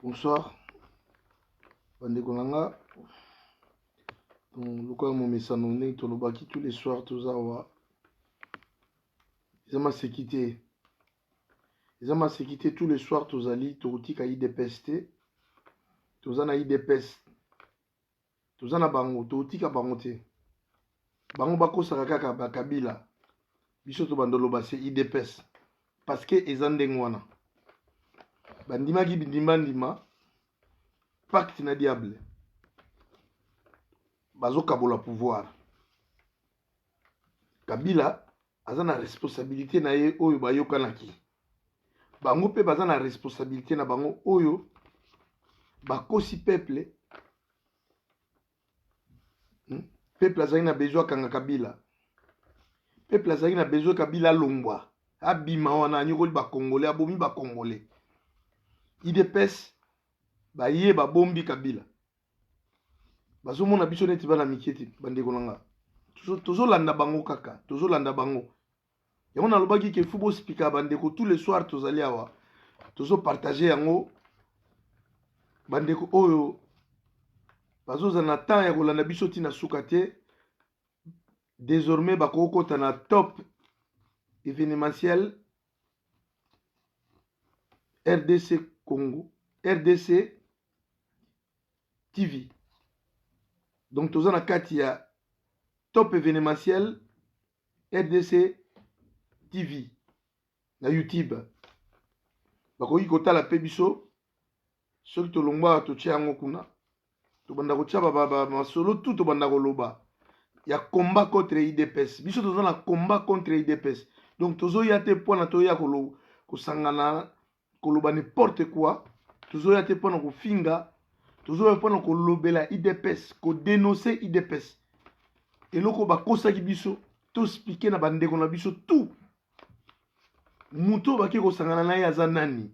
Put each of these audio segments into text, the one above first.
Bonsoir. Bandeko nanga. Lokola momesano ndenge tolobaki tous les soirs tozawa. Eza masekite. Eza masekite tous les soirs tozali tokotika IDPS te. Toza na IDPS. Toza na bango tokotika bango te. Bango bakosaka kaka bakabila. Biso to bandoloba se IDPS. Parce que eza ndenge wana. Bandimaki bindima pacte na diable. Bazo kabola pouvoir. Kabila aza na responsabilité na ye oyo bayokanaki. Bango pe baza na responsabilité na bango oyo bakosi peuple. Peuple azali na besoin kanga Kabila. Peuple azali na besoin Kabila longwa. Abima wana nyokoli ba Congolais abomi ba Congolais. IDPS ba ye ba bombi Kabila. Bazo mona biso neti bana miketi bandeko nanga. Tozo landa bango kaka, tozo landa bango. Yango na lobaki ke fubo speaker bandeko tous les soirs tozali awa. Tozo partager yango bandeko oyo bazo za na temps ya kolanda biso tina suka te. Désormais bakokota na top événementiel RDC Congo, RDC TV. Donc toza na kati ya top événementiel RDC TV na YouTube. Bakoki kotala pe biso soki tolongwa totia yango kuna. Tobanda kotia ba masolo tout tobanda koloba. Ya combat contre IDPS. Biso toza na combat contre IDPS. Donc tozo ya te pona toya kosangana koloba n'importe quoi. Tozo ya te pona kofinga. Tozo ya pona kolobela IDPS, ko dénoncer IDPS. Eloko bakosaki biso to expliquer na bandeko na biso tout. Muto baki kosangana na ye aza nani.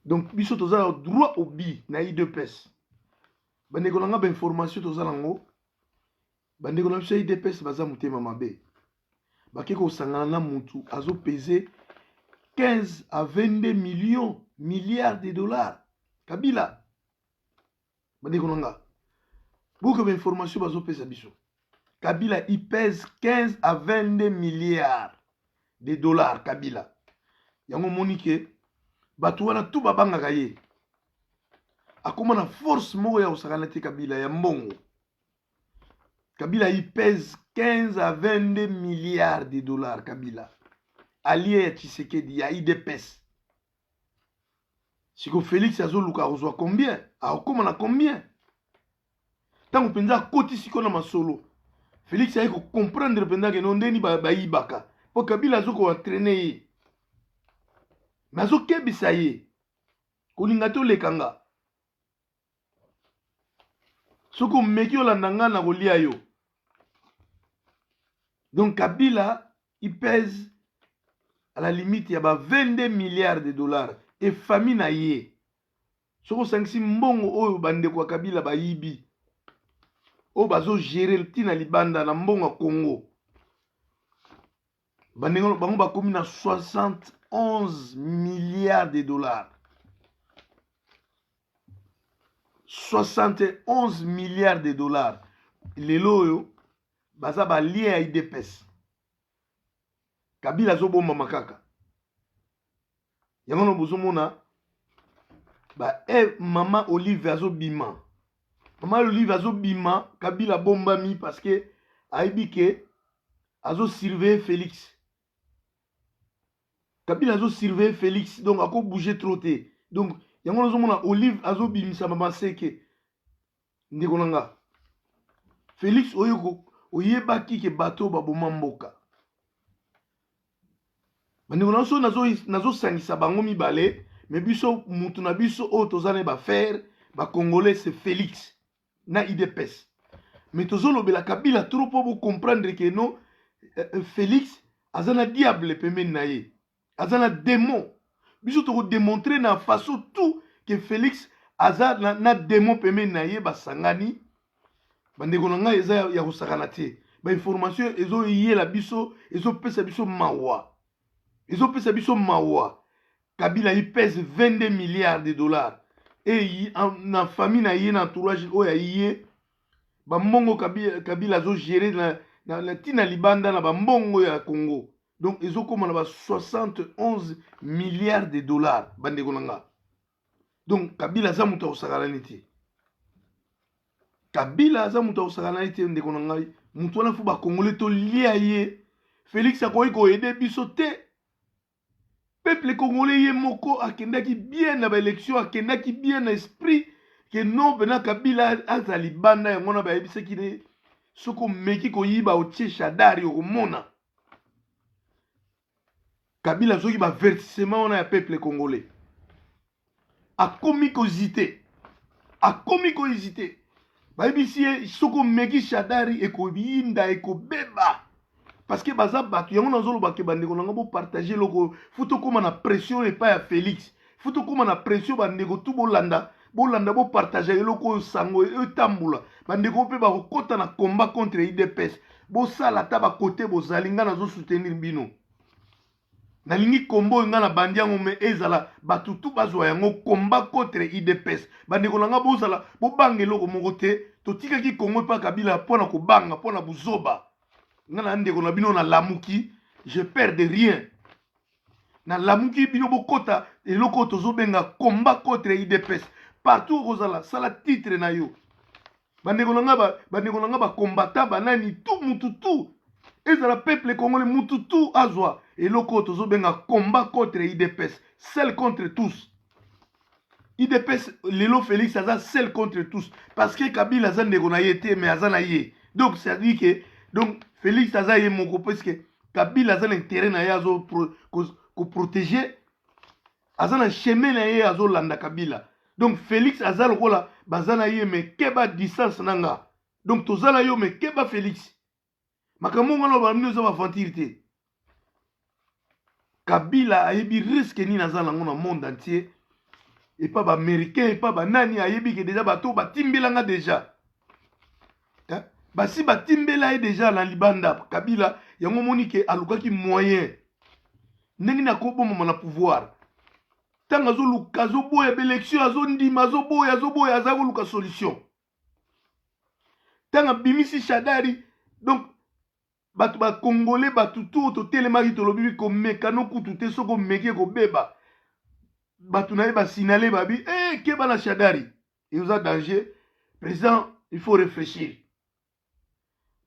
Donc biso toza droit au bi na IDPS. Bandeko nanga ba information toza nango. Bandeko na biso IDPS baza mutema mabe. Baki kosangana na mutu azo peser 15 à 22 milliards de dollars. Kabila. Bandeko nanga. Beaucoup d'informations bazo pesa biso. Kabila il pèse 15 à 22 milliards de dollars Kabila. Yango monike batu wana tout babanga ye. Akoma na force moko ya osakana te Kabila ya mbongo. Kabila il pèse 15 à 22 milliards de dollars Kabila. Allié ya Tshisekedi ya IDPS. Siko Félix azoluka ozwa combien? Akoma na combien? Tango penza koti siko na masolo. Félix ayi ko comprendre penza ke ndeni ba yibaka. Po Kabila azoko entraîner ye. Mais azo kebisa ye. Kolinga to lekanga. Soko meki olandanga na kolia yo. Donc Kabila il pèse à la limite ya ba 22 milliards de dollars et famille na ye. Soko sangisi mbongo oyo bande kwa Kabila ba yibi. O bazo gérer tina libanda na mbongo Congo. Bandengo bango bakomi na 71 milliards de dollars. 71 milliards de dollars. Lelo yo baza ba lié à IDPS. Kabila zo bomba makaka. Yango no bozomona ba mama Olive azo bima. Mama Olive azo bima Kabila bomba mi parce que aibike azo surveiller Félix. Kabila azo surveiller Félix donc ako bouger trop te. Donc yango nozomona Olive azo bimisa mama seke. Ndeko nanga. Félix oyoko oyebaki ke bato baboma mboka. Bandeko nazo sangisa bango mibale mais biso mutu na biso o tozane ba faire ba congolais c'est Félix na IDPS. Mais tozolobela Kabila trop pour comprendre que non Félix azana diable pembeni na ye. Azana démon. Biso to démontrer na façon tout que Félix azana na démon pembeni na ye basangani. Bandeko nanga eza ya kosakana te. Ba information ezo yela biso ezo pesa biso mawa. Ezo pesa biso mawa. Kabila il pèse 22 milliards de dollars. Et na famille na yé na entourage oya yé ba mbongo Kabila zo gérer na tina libanda na ba mbongo ya Congo. Donc ils ont comme na ba 71 milliards de dollars bande konanga. Donc Kabila za muta osakana niti. Kabila za muta osakana niti nde konanga mutu wana fu ba congolais to lia yé. Félix akoyi ko aider biso te. Peuple congolais yé moko akendaki bien na ba élection akendaki bien na esprit que non bena Kabila azali banda yango na ba yebisaki ne soko meki ko yiba otie Shadari okomona Kabila soki ba vertissement on a peuple congolais akomi ko hésiter ba yebisi soko meki Shadari ekobinda ekobeba parce que baza batu yango nazolo ba ke bandeko nanga bo partager loko futo koma na pression et pas ya Félix futo koma na pression bandeko tout bolanda bo partager loko sango e tambula bandeko pe ba kokota na combat contre IDPS bo sala ta ba côté bo zalinga nazo soutenir bino nalingi kombo nga na bandiango me ezala batu tout bazwa yango combat contre IDPS bandeko nanga bo sala bo bange loko moko te to tika ki Congo pa Kabila pona ko banga pona buzoba ngana ndeko na bino na lamuki je perds de rien na lamuki bino bokota eloko tozo benga combat contre IDPS partout kozala sala titre na yo bandeko nanga ba combattant banani tout mututu ezala peuple congolais mututu azwa eloko tozo benga combat contre IDPS seul contre tous IDPS lelo Félix aza seul contre tous parce que Kabila aza ndeko na ye te mais aza na ye donc ça dit que donc Félix aza ye moko parce que Kabila aza l'intérêt na ye azo ko protéger aza na chemin na ye azo landa Kabila donc Félix aza lokola baza na ye me keba distance nanga donc tozala yo me keba Félix makambo ngana ba mino za ba aventure te Kabila ayebi risque ni naza nango na monde entier et pas ba américain et pas ba nani ayebi que déjà bato batimbelanga déjà basi batimbela ye déjà na libanda Kabila yango moni ke alukaki moyen ndenge na koboma na pouvoir tanga azoluka azoboya baélection azondima azoboya aza koluka solution tanga bimisi Shadari donc bato bakongolais batu tu totelemaki tolobi komeka no kutu te soko meki kobeba bato na ye basinale babi keba na Shadari eza danger président il faut réfléchir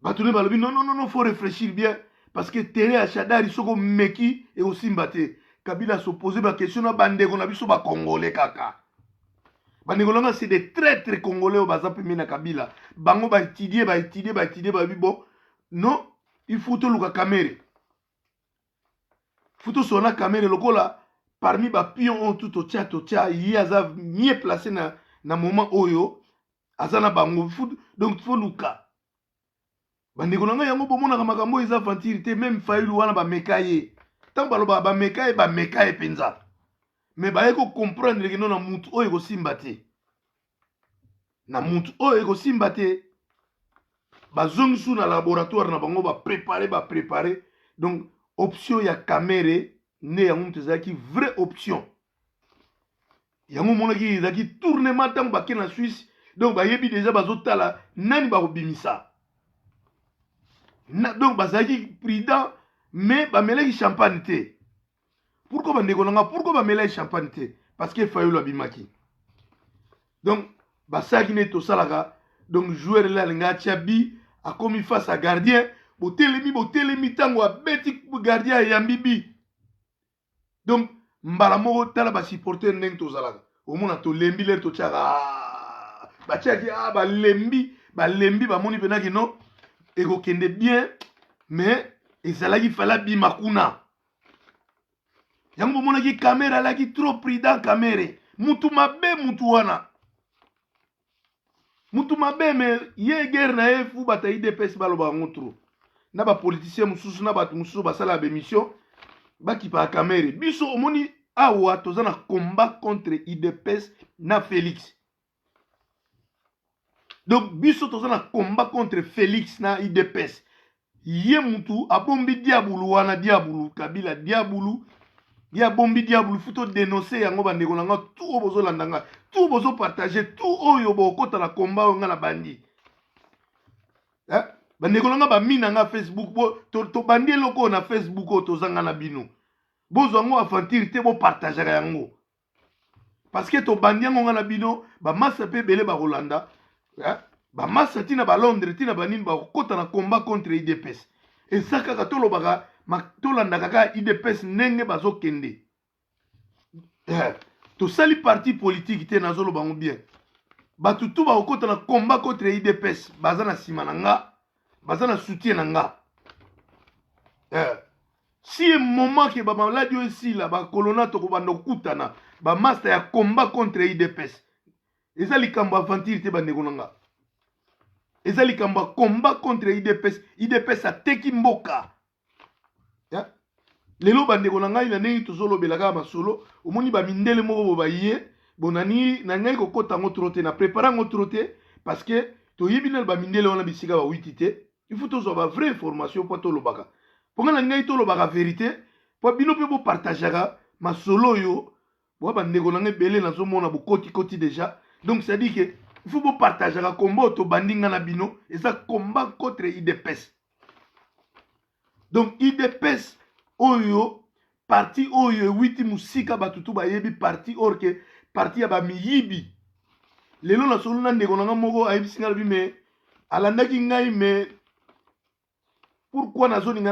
bato ne balobi non faut réfléchir bien parce que terrain à Shadari soko meki et aussi mbate Kabila s'opposer ba question na bandeko na biso ba congolais kaka bandeko langa c'est des traîtres congolais au baza pemi na Kabila bango ba étudier ba bibo non il faut to luka kamere futo sona kamere lokola parmi ba pion on tout to tia yi aza mieux placé na moment oyo azana bango donc faut luka bandeko nanga yango bomona makambo eza aventure te même Fayulu wana ba mekaye tant baloba ba mekaye penza mais ba yeko comprendre que non na mutu oyo ko simba te na mutu oyo ko simba te bazongi su na laboratoire na bango ba préparer donc option ya kamere ne yango mutu ezalaki vraie option yango monaki ezalaki tournement ntango bake na Suisse donc bayebi déjà bazotala nani bakobimisa donc bazalaki prudent mais bamelaki champagne te pourquoi bandeko nanga pourquoi bamelaki champagne te parce que Fayulu abimaki donc basalaki ne tosalaka donc joueur la alinga atia bi akomi face à gardien botelemi ntango abeti gardien ayambi bi donc mbala moko tala basupporter ndenge tozalaka omona tolembi lere totiaka batiaki balembi bamoni penaki non ekokende bien mais ezalaki fala bima kuna yango bomonaki kamere alaki trop prudent kamere mutu mabe mutu wana mutu mabe me ye guerre na ye fu bata IDPS baloba yango trop na bapoliticien mosusu na bato mosusu basala bémission bakipa kamere biso omoni awa toza na combat contre IDPS na Félix donc biso toza na combat contre Félix na IDPS ye mutu abombi diabulu wana diabulu Kabila diabulu ya bombi diable futo dénoncer yango bandeko na nga tout bozo landanga tout bozo partager tout oyo bokota na combat nga na bandi bandeko na nga bamina nga Facebook to bandi eloko na Facebook oyo tozanga na bino bozwa yango aventure te bopartagaka yango parce que tobandi yango nga na bino bamasa mpe ebele bakolanda bamasa ntina balondres ntina banini bakokota na combat contre idps eza kaka tolobaka tolandaka kaka idps ndenge bazokende tosali parti politique te nazoloba yango bien bato tu bakokota na combat contre idps baza na nsima na nga baza na soutien na nga si moment ke bamaladi oyo esila bakolona tokobanda kokutana bamasta ya combat contre idps eza likambo aventure te bandeko na nga eza likambo ya combat contre idps ateki mboka lelo bandeko na ngai na ndenge tozolobelaka masolo omoni bamindele moko bobaye bonani na ngai kokota yango tro te na prépare yango tro te parce que toyebi na bamindele wana bisika bawiti te il faut tozwa bavrai information mpo tolobaka mponga na ngai tolobaka vérité mpo bino mpe bopartageaka masolo oyo bwa bandeko na ngai ebele nazomona bokotikoti déjà donc c'est à dire que il faut bopartageaka komba oyo tobandi nga na bino eza combat contre idps donc idps oyo parti oyo ewiti musika bato tu bayebi parti or ke parti ya bamiyibi lelo nasolo na ndeko na nga moko ayebisi nga lobi me alandaki ngai me pourquoi nazolinga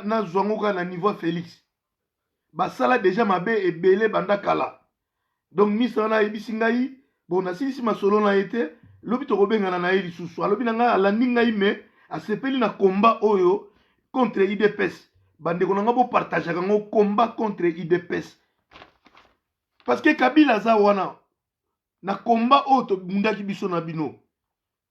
nazwa yango kaka na niveau félix basala déjà mabe ebele banda kala donc misa wana ayebisi ngai bon nasilisi masolo na ye te lobi tokobengana na ye lisusu alobi na ngai alandi ngai me asepeli na combat oyo contre idps bandeko na nga bopartageaka yango combat contre idps parce que kabila aza wana na combat oyo tobundaki biso na bino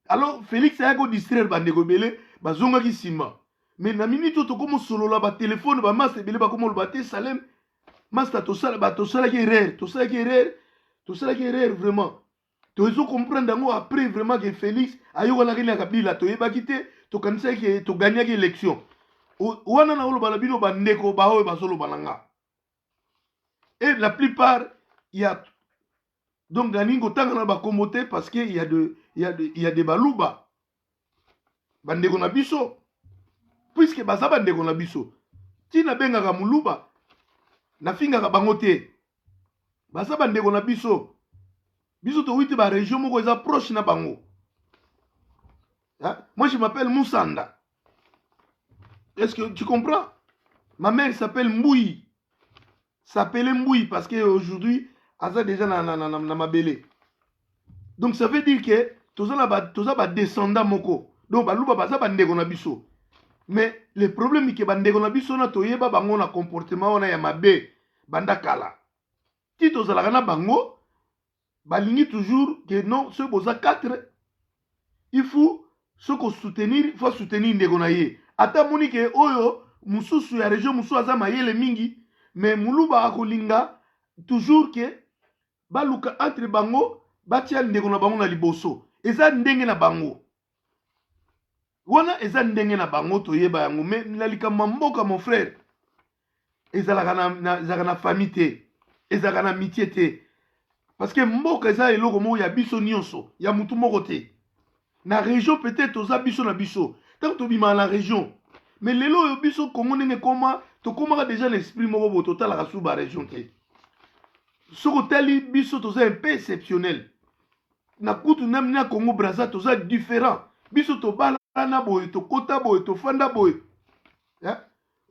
alors félix ayaki odistraire bandeko ebele bazongaki nsima mais na minute oyo tokomosolola batelefone bamasa ebele bakomoloba te salem masta tosalaki erreur vraiment tozo comprendre yango après vraiment que félix ayokolaki na kabila toyebaki te tokanisaki toganiaki élection wana na oloba na bino bandeko baoyo bazoloba na nga et la plupart ya donc nalingi kotanga na bakombo te parce que il y a de baluba bandeko na biso puisque baza bandeko na biso ntina bengaka moluba nafingaka bango te baza bandeko na biso towiti barégion moko eza proche na bango moi je m'appelle Moussanda. Est-ce que tu comprends? Ma mère s'appelle Mboui. S'appelait Mboui parce qu'aujourd'hui, elle a déjà na mabele. Donc ça veut dire que toza ba descendant moko. Donc baluba baza bandeko na biso. Mais le problème est que bandeko na biso na toyeba bango na comportement wana ya mabe banda kala. Ti tozalaka na bango balingi toujours que non ce boza 4 il faut ce qu'on soutenir, il faut soutenir ndeko na ye. Ata moni ke oyo mususu ya région musu aza mayele mingi mais muluba akolinga toujours ke baluka entre bango batia ndeko na bango na liboso eza ndenge na bango wana eza ndenge na bango toyeba yango mais na likambo mboka mon frère ezalaka na famille te ezalaka na amitié te parce que mboka eza eloko moko ya biso nyonso ya mutu moko te na région peut-être oza biso na biso tant tobima na région mais lelo oyo biso kongo ndenge koma tokomaka déjà l'esprit moko bo totalaka sous ba région te soko tali biso toza un peu exceptionnel na kutu na Congo Brazza toza différent biso tobala na boye tokota boye tofanda boye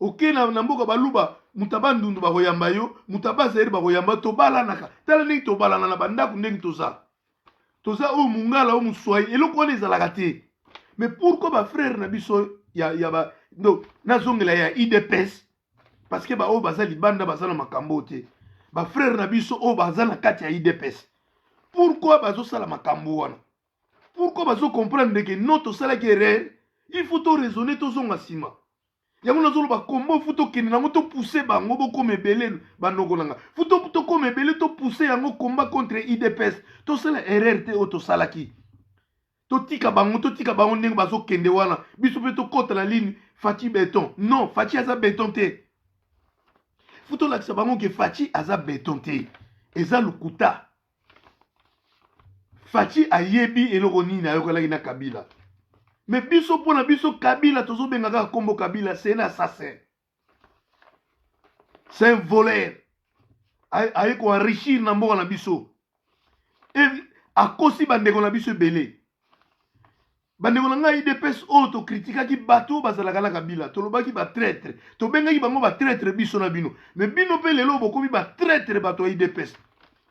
ok na mboka baluba mutaba ndundu bakoyamba yo mutaba zaire bakoyamba tobalanaka tala ndenge tobalana na bandako ndenge toza oyo mungala oyo muswai eloko wana ezalaka te mais pourquoi bafrère na biso donc nazongela ya idps parce que baoyo baza libanda baza na makambo te bafrère na biso oyo baza na kati ya idps pourquoi bazosala makambo wana pourquoi bazocomprendre que non tosalaki erreur il faut toraisonner tozonga nsima yango nazoloba kombo fu tokende nango topousse bango bokoma ebele bandoko nanga fu tokoma ebele topousse yango combat contre idps tosala erreur te oyo tosalaki totika bango ndenge bazokende wana biso mpe tokota na ligne faci beton non faci aza beton te Futo lakisa bango ke Faci aza betonte. Eza lukuta. Faci ayebi eloko nini ayokolaki na Kabila. Mais biso pona biso Kabila tozo bengaka kombo Kabila, c'est un assassin. C'est un voleur. Aye ko enrichir na mboka na biso. Et akosi bandeko na biso belé. Bandeko na ngai IDPS to kritikaki bato bazalaka na Kabila. Tolobaki ba traître. To bengaki bango ba traître biso na bino. Mais bino pe lelo bokomi ba traître bato IDPS.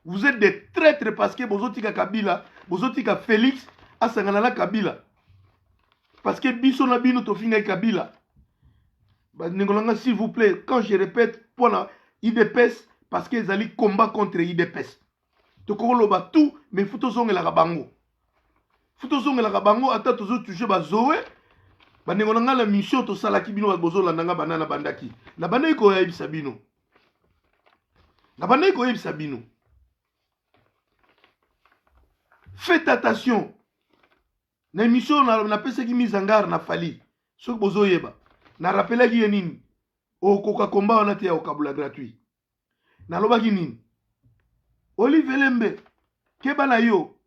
Vous êtes des traîtres parce que bozotika Kabila, bozotika Félix asangana na Kabila. Parce que biso na bino to finga Kabila. Bandeko s'il vous plaît, quand je répète pour la IDPS parce qu'ils allaient combat contre IDPS. To kokoloba tout mais futo zonga la bango. Futo zonga la bango ata tozo toucher ba zoé. Bandeko la mission to sala ki bino bozo la nanga banana bandaki. Na banai ko yebisa bino. Na banai ko yebisa bino. Faites attention. Na émission na pesa ki mise en garde na fali. Sok bozo yeba. Na rappela ki nini. O koka komba wana te ya okabula gratuit. Na loba ki nini. Olive Lembe keba na yo.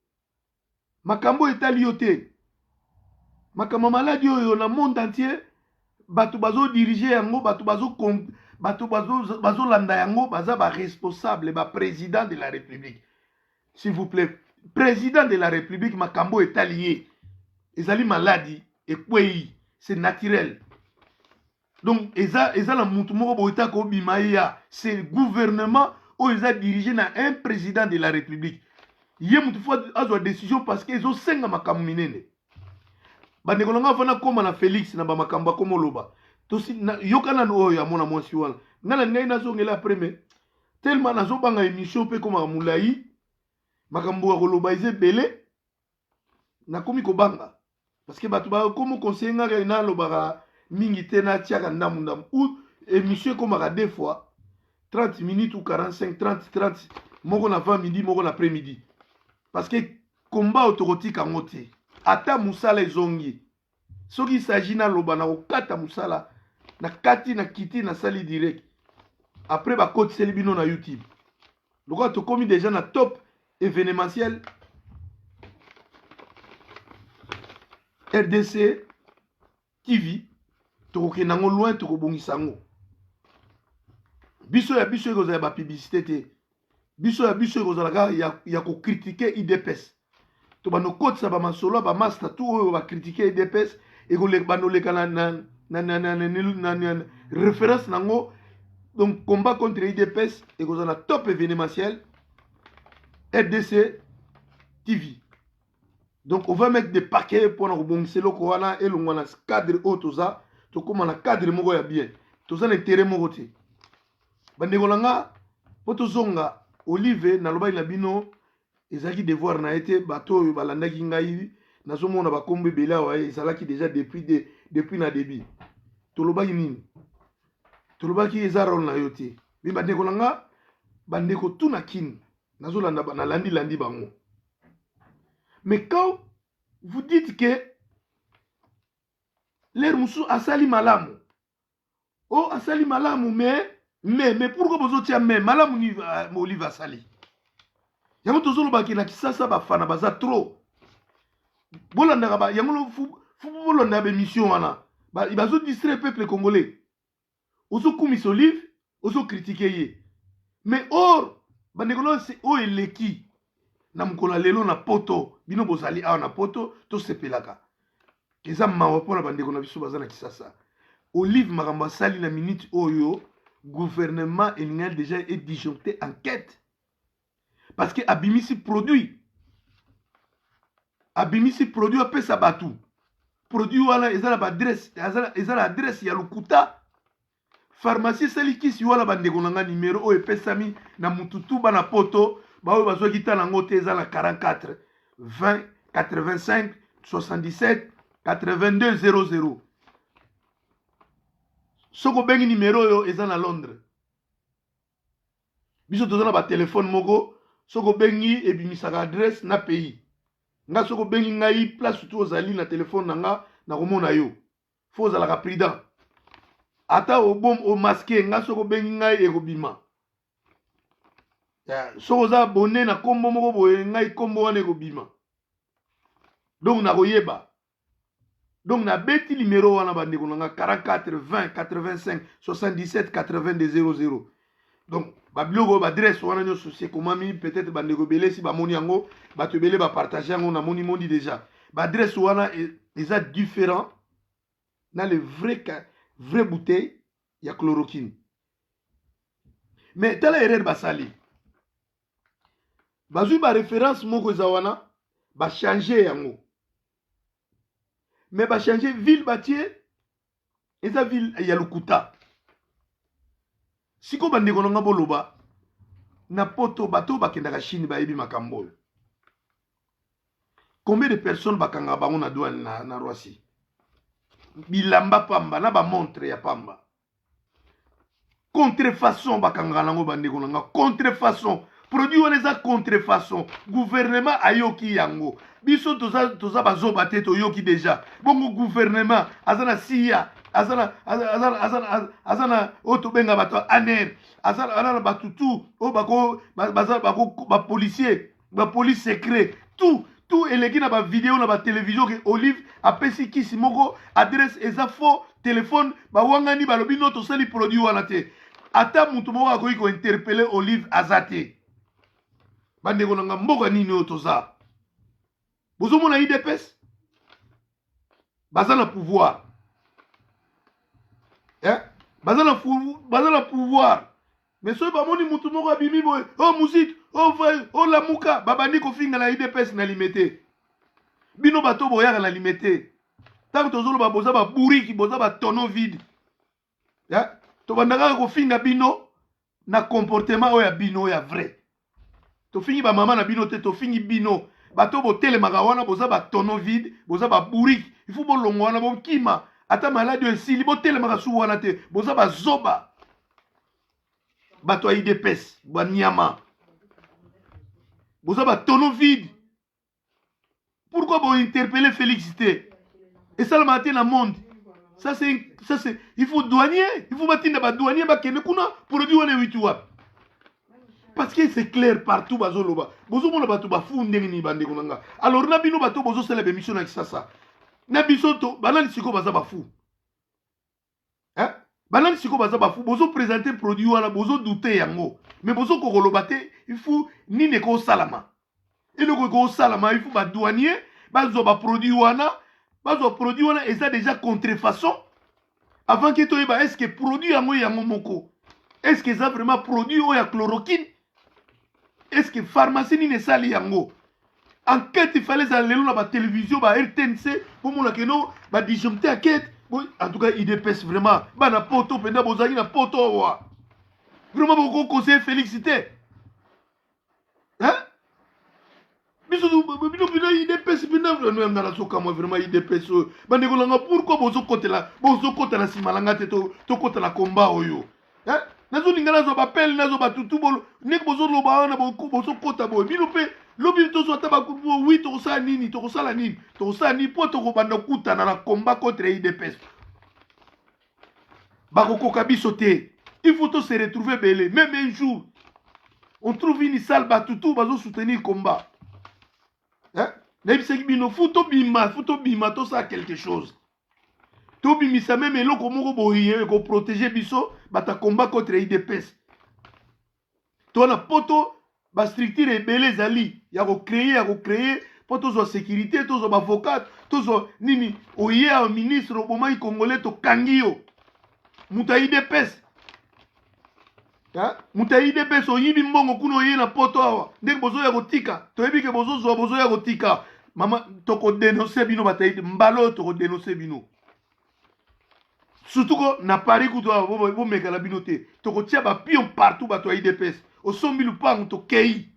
Makambo etali yo te. Makambo maladi yo na monde entier. Bato bazo diriger yango, bato bazo landa yango, baza ba responsable, ba président de la République. S'il vous plaît, président de la République makambo etali ezali maladie et kwei, c'est naturel. Donc eza la mutu moko boita ko bimaya, c'est le gouvernement où ils ont dirigé na un président de la République. Yé mutu fois azo décision parce qu'ils ont 5 makambo minene. Bandeko nga fana koma na Félix na ba makambo komo loba. Tosi yokana no ya mona mwasi wana. Ngala ngai nazongela après mais tellement nazo banga émission pe koma mulai makambo ko loba ize belé na komi ko banga. Parce que bato ba komo conseiller nga na loba mingi tena tiaka ndamundam ou émission comme à deux fois 30 minutes ou 45 30 moko na 20 midi moko na après-midi parce que combat autorotique en moté ata musala ezongi soki s'agit na loba na okata musala na kati na kiti na sali direct après ba côté selibino na YouTube donc to komi déjà na top événementiel RDC TV tokoke nango loin tokobongisa ngo biso ya ekozala ba publicité te biso ya ekozala ya ko critiquer IDPS to bano kotsa ba masolo ba master tout oyo ba critiquer IDPS et ko le banoleka na référence nango donc combat contre IDPS ekozala top événementiel RDC TV. Donc on va mettre des paquets pour nous bonser le corona et le cadre autoza to comme na cadre moko ya bien toza na intérêt moko te bandeko langa poto zonga Olive na loba ina bino ezaki devoir na été bato balandaki ngai nazomona bakombe bela wa ezalaki déjà depuis na début to loba nini to loba ki ezaro na yote bi bandeko langa bandeko tuna kin nazolanda na landi bango. Mais quand vous dites que l'air moussou a sali malamu, oh a sali malamu, mais pourquoi vous êtes mais malamu ni Olive a sali? Yango tozolo baki na kisasa ba fana baza trop. Bolanda ba yango fu bolanda be mission wana. Ba ibazo distraire peuple congolais. Ozo kumis Olive, ozo critiquer ye. Mais or bandekolo c'est o eleki. Na mkola lelo na poto bino bozali awa na poto to sepelaka eza mawa pona bandeko na biso bazana kisasa Olive makambo sali na minute oyo gouvernement elingal déjà est disjoncté enquête parce que abimisi produit apesa batu produit wala eza la adresse eza la adresse ya lokuta pharmacie sali kisi wala bandeko na nga numéro oyo epesami na mututu bana poto bawe bazo kita nango te eza na 44 20 85 77 82 00 soko bengi numéro yo eza na Londres biso toza na ba téléphone moko soko bengi ebimisaka adresse na pays nga soko bengi ngai place tout ozali na téléphone nanga na komona yo faut ozalaka prudent ata obom o masqué nga soko bengi ngai ekobima soko za abonné na kombo moko boye ngai kombo wana ekobima donc nakoyeba donc nabeti numéro wana bandeko na nga 44 20 85 77 82 00 donc babiloko badresse wana nyonso sekomami peut-être bandeko belesi bamoni yango bato ebele bapartage yango namoni mondi déjà badresse wana eza différent na le vrai bouteille ya chloroquine mais tala erreur basali bazwi baréférence moko eza wana bachange yango mais bachange ville batie eza ville ya lokuta siko bandeko na nga boloba na poto bato bakendaka chine bayebi makambo oyo combien de personnes bakanga bango na douane na Roissy bilamba pamba na bamontre ya pamba contrefaçon bakanga nango bandeko na nga contrefaçon produit wana eza contrefaçon gouvernement ayoki yango biso toza bazoba te toyoki déjà bongo gouvernement aza na siya aza na oyo tobenga bato aner aza na batutu oyo bapolicier bapolice secret tout eleki na bavideo na batelevizio ke Olive apesi kisi moko adresse eza faux telefone bawangani balobi no tosali produit wana te ata mutu moko akoki kointerpele Olive aza te bandeko na nga mboka nini oyo toza bozomona IDPS baza na pouvoir baza na pouvoir mais soki bamoni mutu moko abimi boye o musite o vai o lamuka babandi kofinga na IDPS na limete bino bato boyaka na limete ntango tozoloba boza baburiki boza batono vide tobandaka kofinga bino na comportement oyo ya bino oyo ya vrai tofingi bamama na bino te tofingi bino bato botelemaka wana boza batono vide boza baburiki ifu bolongo wana bokima ata maladi esili botelemaka su wana te boza bazoba bato ya IDPS banyama boza batono vide pourquoi bointerpeller Félix te esalama te na monde ça c'est il faut douanier il faut batinda badouanier bakende kuna produit wana ewiti wapi parce que c'est clair partout bazoloba bozomona bato bafu ndenge nini bandeko na nga alors na bino bato bozosala bémission na kisasa na biso to banani siko baza bafu banani siko baza bafu bozoprésente produit wana bozodute yango mais bozokokoloba te il faut nini ekosalama eloko ekosalama il faut badouanier bazwa baproduit wana eza déjà contrefaçon avant que toyeba est ce que produit yango moko est ce que eza vraiment produit oyo ya chloroquine est ce que pharmacie nini esali yango enquête il fallait ezala lelo na batélévision ba RTNC bomona keno badisjoncte enquête en tout cas IDPS vraiment bana poto mpenza bozalaki na poto owa vraiment bokoconseiller Félix te bino IDPS mpenza na sokamwa vraiment IDPS oyo bandeko nanga pourquoi bozokota na nsima nanga te tokota na komba oyo nazolinga nazwa bapele nazwa batutu ndenge bozoloba wana bozokota boye bino mpe lobi tozwa ata wi tokosala nini mpo tokobanda kutana na komba contre IDPS bakokoka biso te il faut se retrouver belé même un jour on trouve une salle batutu bazosoutenir combat nayebisaki bino fu tobima tosala quelque chose tobimisa meme eloko moko boye ekoprotege biso bata combat contre IDPS tona poto bastructure ebele ezali ya kocreye mpo tozwa sécurité tozwa bavocat tozwa nini oye ya ministre obomaki congolais tokangi yo mutu ya IDPS oyibi mbongo kuna oye na poto awa ndenge bozoya kotika toyebi ke bozoya kotika mama tokodenonse bino bataidi mbala oyo tokodenonse bino surtout ko na Paris kutu bomekala bino te tokotia bapion partout bato ya IDPS osombi lupango tokei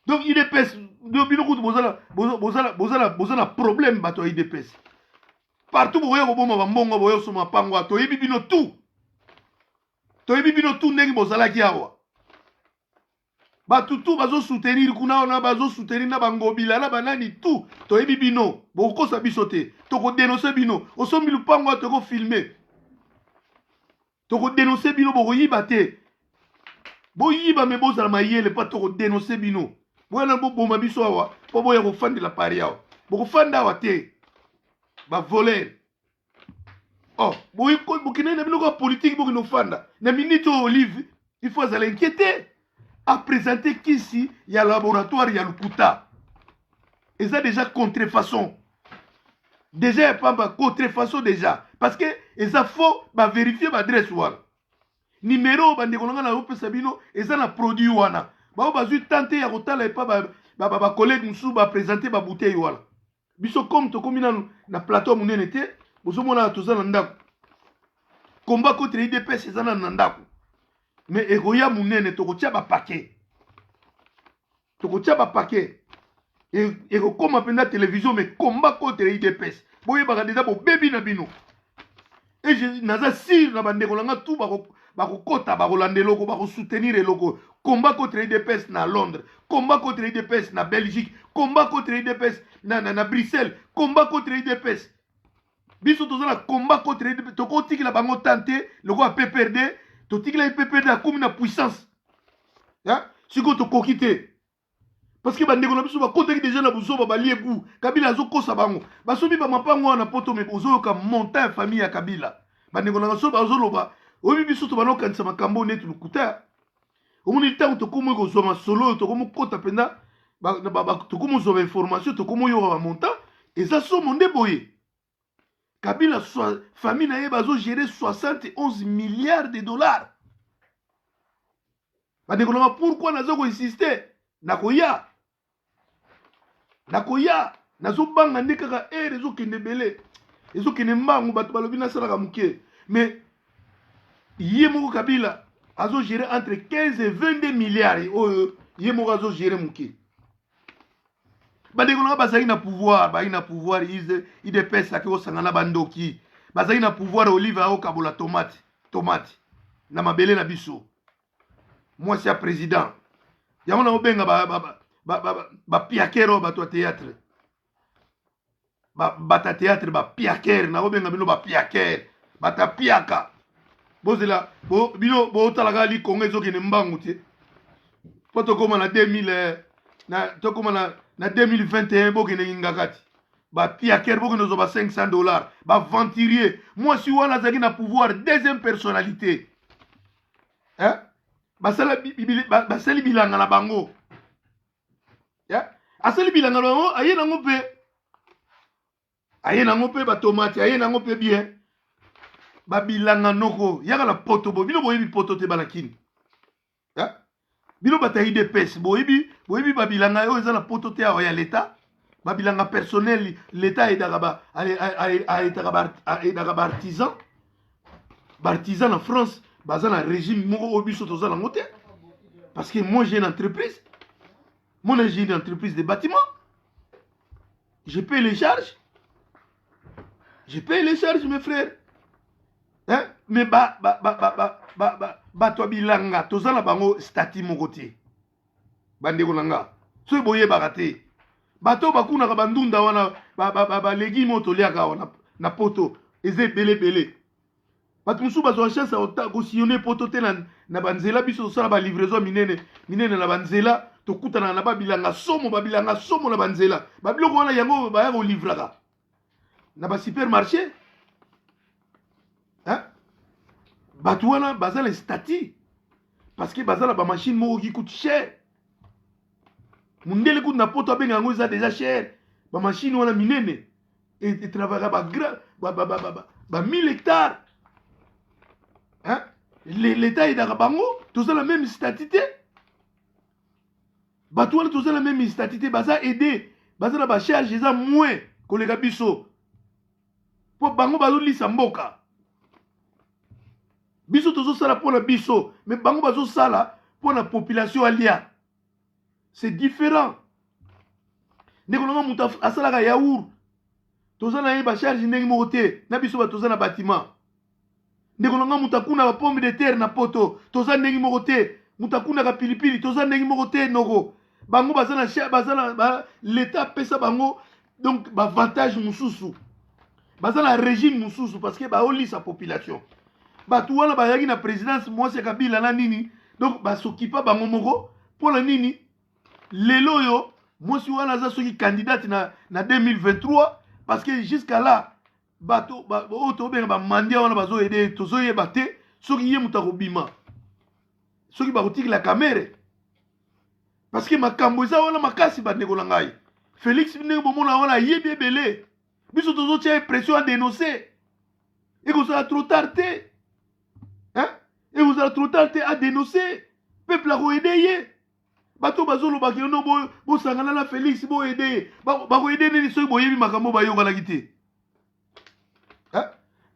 donc IDPS bino kutu bozala problème bato ya IDPS partout bokoya koboma bambongo boya osoma pango toyebi bino tu ndenge bozalaki awa batutu bazosoutenir kuna wana bazosoutenir na bangobila na banani tu toyebi bino bokokosa biso te tokodenonse bino osombi lupango tokofilme toko dénoncer bino boko yiba te bo yiba me bo sala mayele pa toko dénoncer bino bona bo boma biso awa po boya ko fandela pari awa boko fanda awa te ba voler oh bokine na bino ko politique bokino fanda na minute Olive il faut aller inquiéter à présenter qu'ici il y a laboratoire il y a Lukuta et ça déjà contrefaçon déjà pas contrefaçon déjà parce que ça faut vérifier l'adresse wana numéro bandeko na opesa bino eza na produit wana bao bazui tenter ya kotala epa ba collègue musu ba présenter ba bouteille wana biso comme to komi na plateau munene te bozomona toza na ndako combat contre IDPS eza na ndako mais egoya munene tokotia ba paquet et comme appelle la télévision mais combat contre IDPS boye baka déjà bo baby na bino et je naza sir na bandeko langa tout bako kota bako landeloko bako soutenir eloko combat contre IDPS na Londres combat contre IDPS na Belgique combat contre IDPS na Bruxelles combat contre IDPS biso tozala combat contre IDPS toko tikila bango tante loko a PPRD to tikila PPRD a comme na puissance hein siko to kokite parce que bandeko na biso ba kotaki déjà na buzo ba liegu Kabila zo kosa bango basobi ba mapango na poto me bozo ka monter famille ya Kabila bandeko na so ba zo loba obi biso to bano kanisa makambo netu Lukuta omoni tango to komo ko zo ma solo to komo kota penda to komo zo information to komo yo ba montant et ça so monde boye Kabila famille na ye bazo gérer 71 milliards de dollars bandeko na pourquoi nazo ko insister nakoya nazo banga ndeka ka ezo kende belé ezo kende mbangu bato balobi na sala ka muke mais yemo Kabila azo gérer entre 15 et 22 milliards yemo azo gérer muke bandeko na bazali na pouvoir IDPS akiko sangana bandoki bazali na pouvoir Olive ao kabola tomate na mabele na biso moi c'est président yamona obenga ba piakero bato théâtre bata théâtre ba piakere na obenga bino ba piakere bata piaka bozela bino talaka li Congo ezokene mbangu te po tokoma na 2000 na 2021 bokene ngakati ba piakere bokene zo ba $500 ba venturier moi si wana zaki na pouvoir deuxième personnalité hein basali bilanga na bango asali bilanga na bango aye nango pe batomate aye nango pe bien babilanga noko yaka na poto bo bino boyebi poto te balakini bino bata IDPS boyebi babilanga oyo eza na poto te awa ya leta babilanga personnel leta ayetaka baartisan na France baza na régime moko oyo biso toza nango te parce que moi j'ai une entreprise j'ai une entreprise de bâtiment je paye les charges mes frères hein mais bato bilanga toza na bango statut moko te bandeko nanga so boyebaka te bato bakunaka bandunda wana balegi mo toliaka wana na poto eza ebele bato mosusu bazwa chance ya kosillonne poto te na banzela biso tosala balivraison minene na banzela tokutana na babilanga somo na banzela babiloko wana yango baya kolivraka na basupermarché bato wana baza na statut parce que baza na bamachine moko qui coûte cher mundele kutu na poto abenga yango eza déjà cher bamachine wana minene etravaillaka 1000 hectares l'État est bango tous la même statut bato wana tous la même statut baza aider baza na ba charge eza moins koleka biso po bango bazolisa mboka biso tozosala mpona biso mais bango bazosala mpona population alia c'est différent ndeko nanga moto asalaka yaourt toza na ye bacharge ndenge moko te na biso bato toza na bâtiment ndeko nanga moto akunaka pomme de terre na poto toza ndenge moko te moto akunaka pilipili toza ndenge moko te noko bango baza na l'état apesa bango donc bavantage mosusu baza na régime mosusu parce que baolisa population bato wana bayaki na présidence mwasi ya Kabila na nini donc basokipa bango moko mpona nini lelo yo mwasi wana aza soki candidate na 2023 parce que jusqu'à là bato oyo tobenga bamandia wana bazoyede tozoyeba te soki ye moto akobima soki bakotikela kamere parce que makambo eza wana makasi bandeko na ngai Félix ndenge bomona wana ayebi ebele biso tozotia impression à dénoncer ekozala trop tard te ekozala trop tard te à dénoncer peuple akoyede ye bato bazolobaki no bosangana na Félix boyede ye bakoyede nini soki boyebi makambo bayokanaki te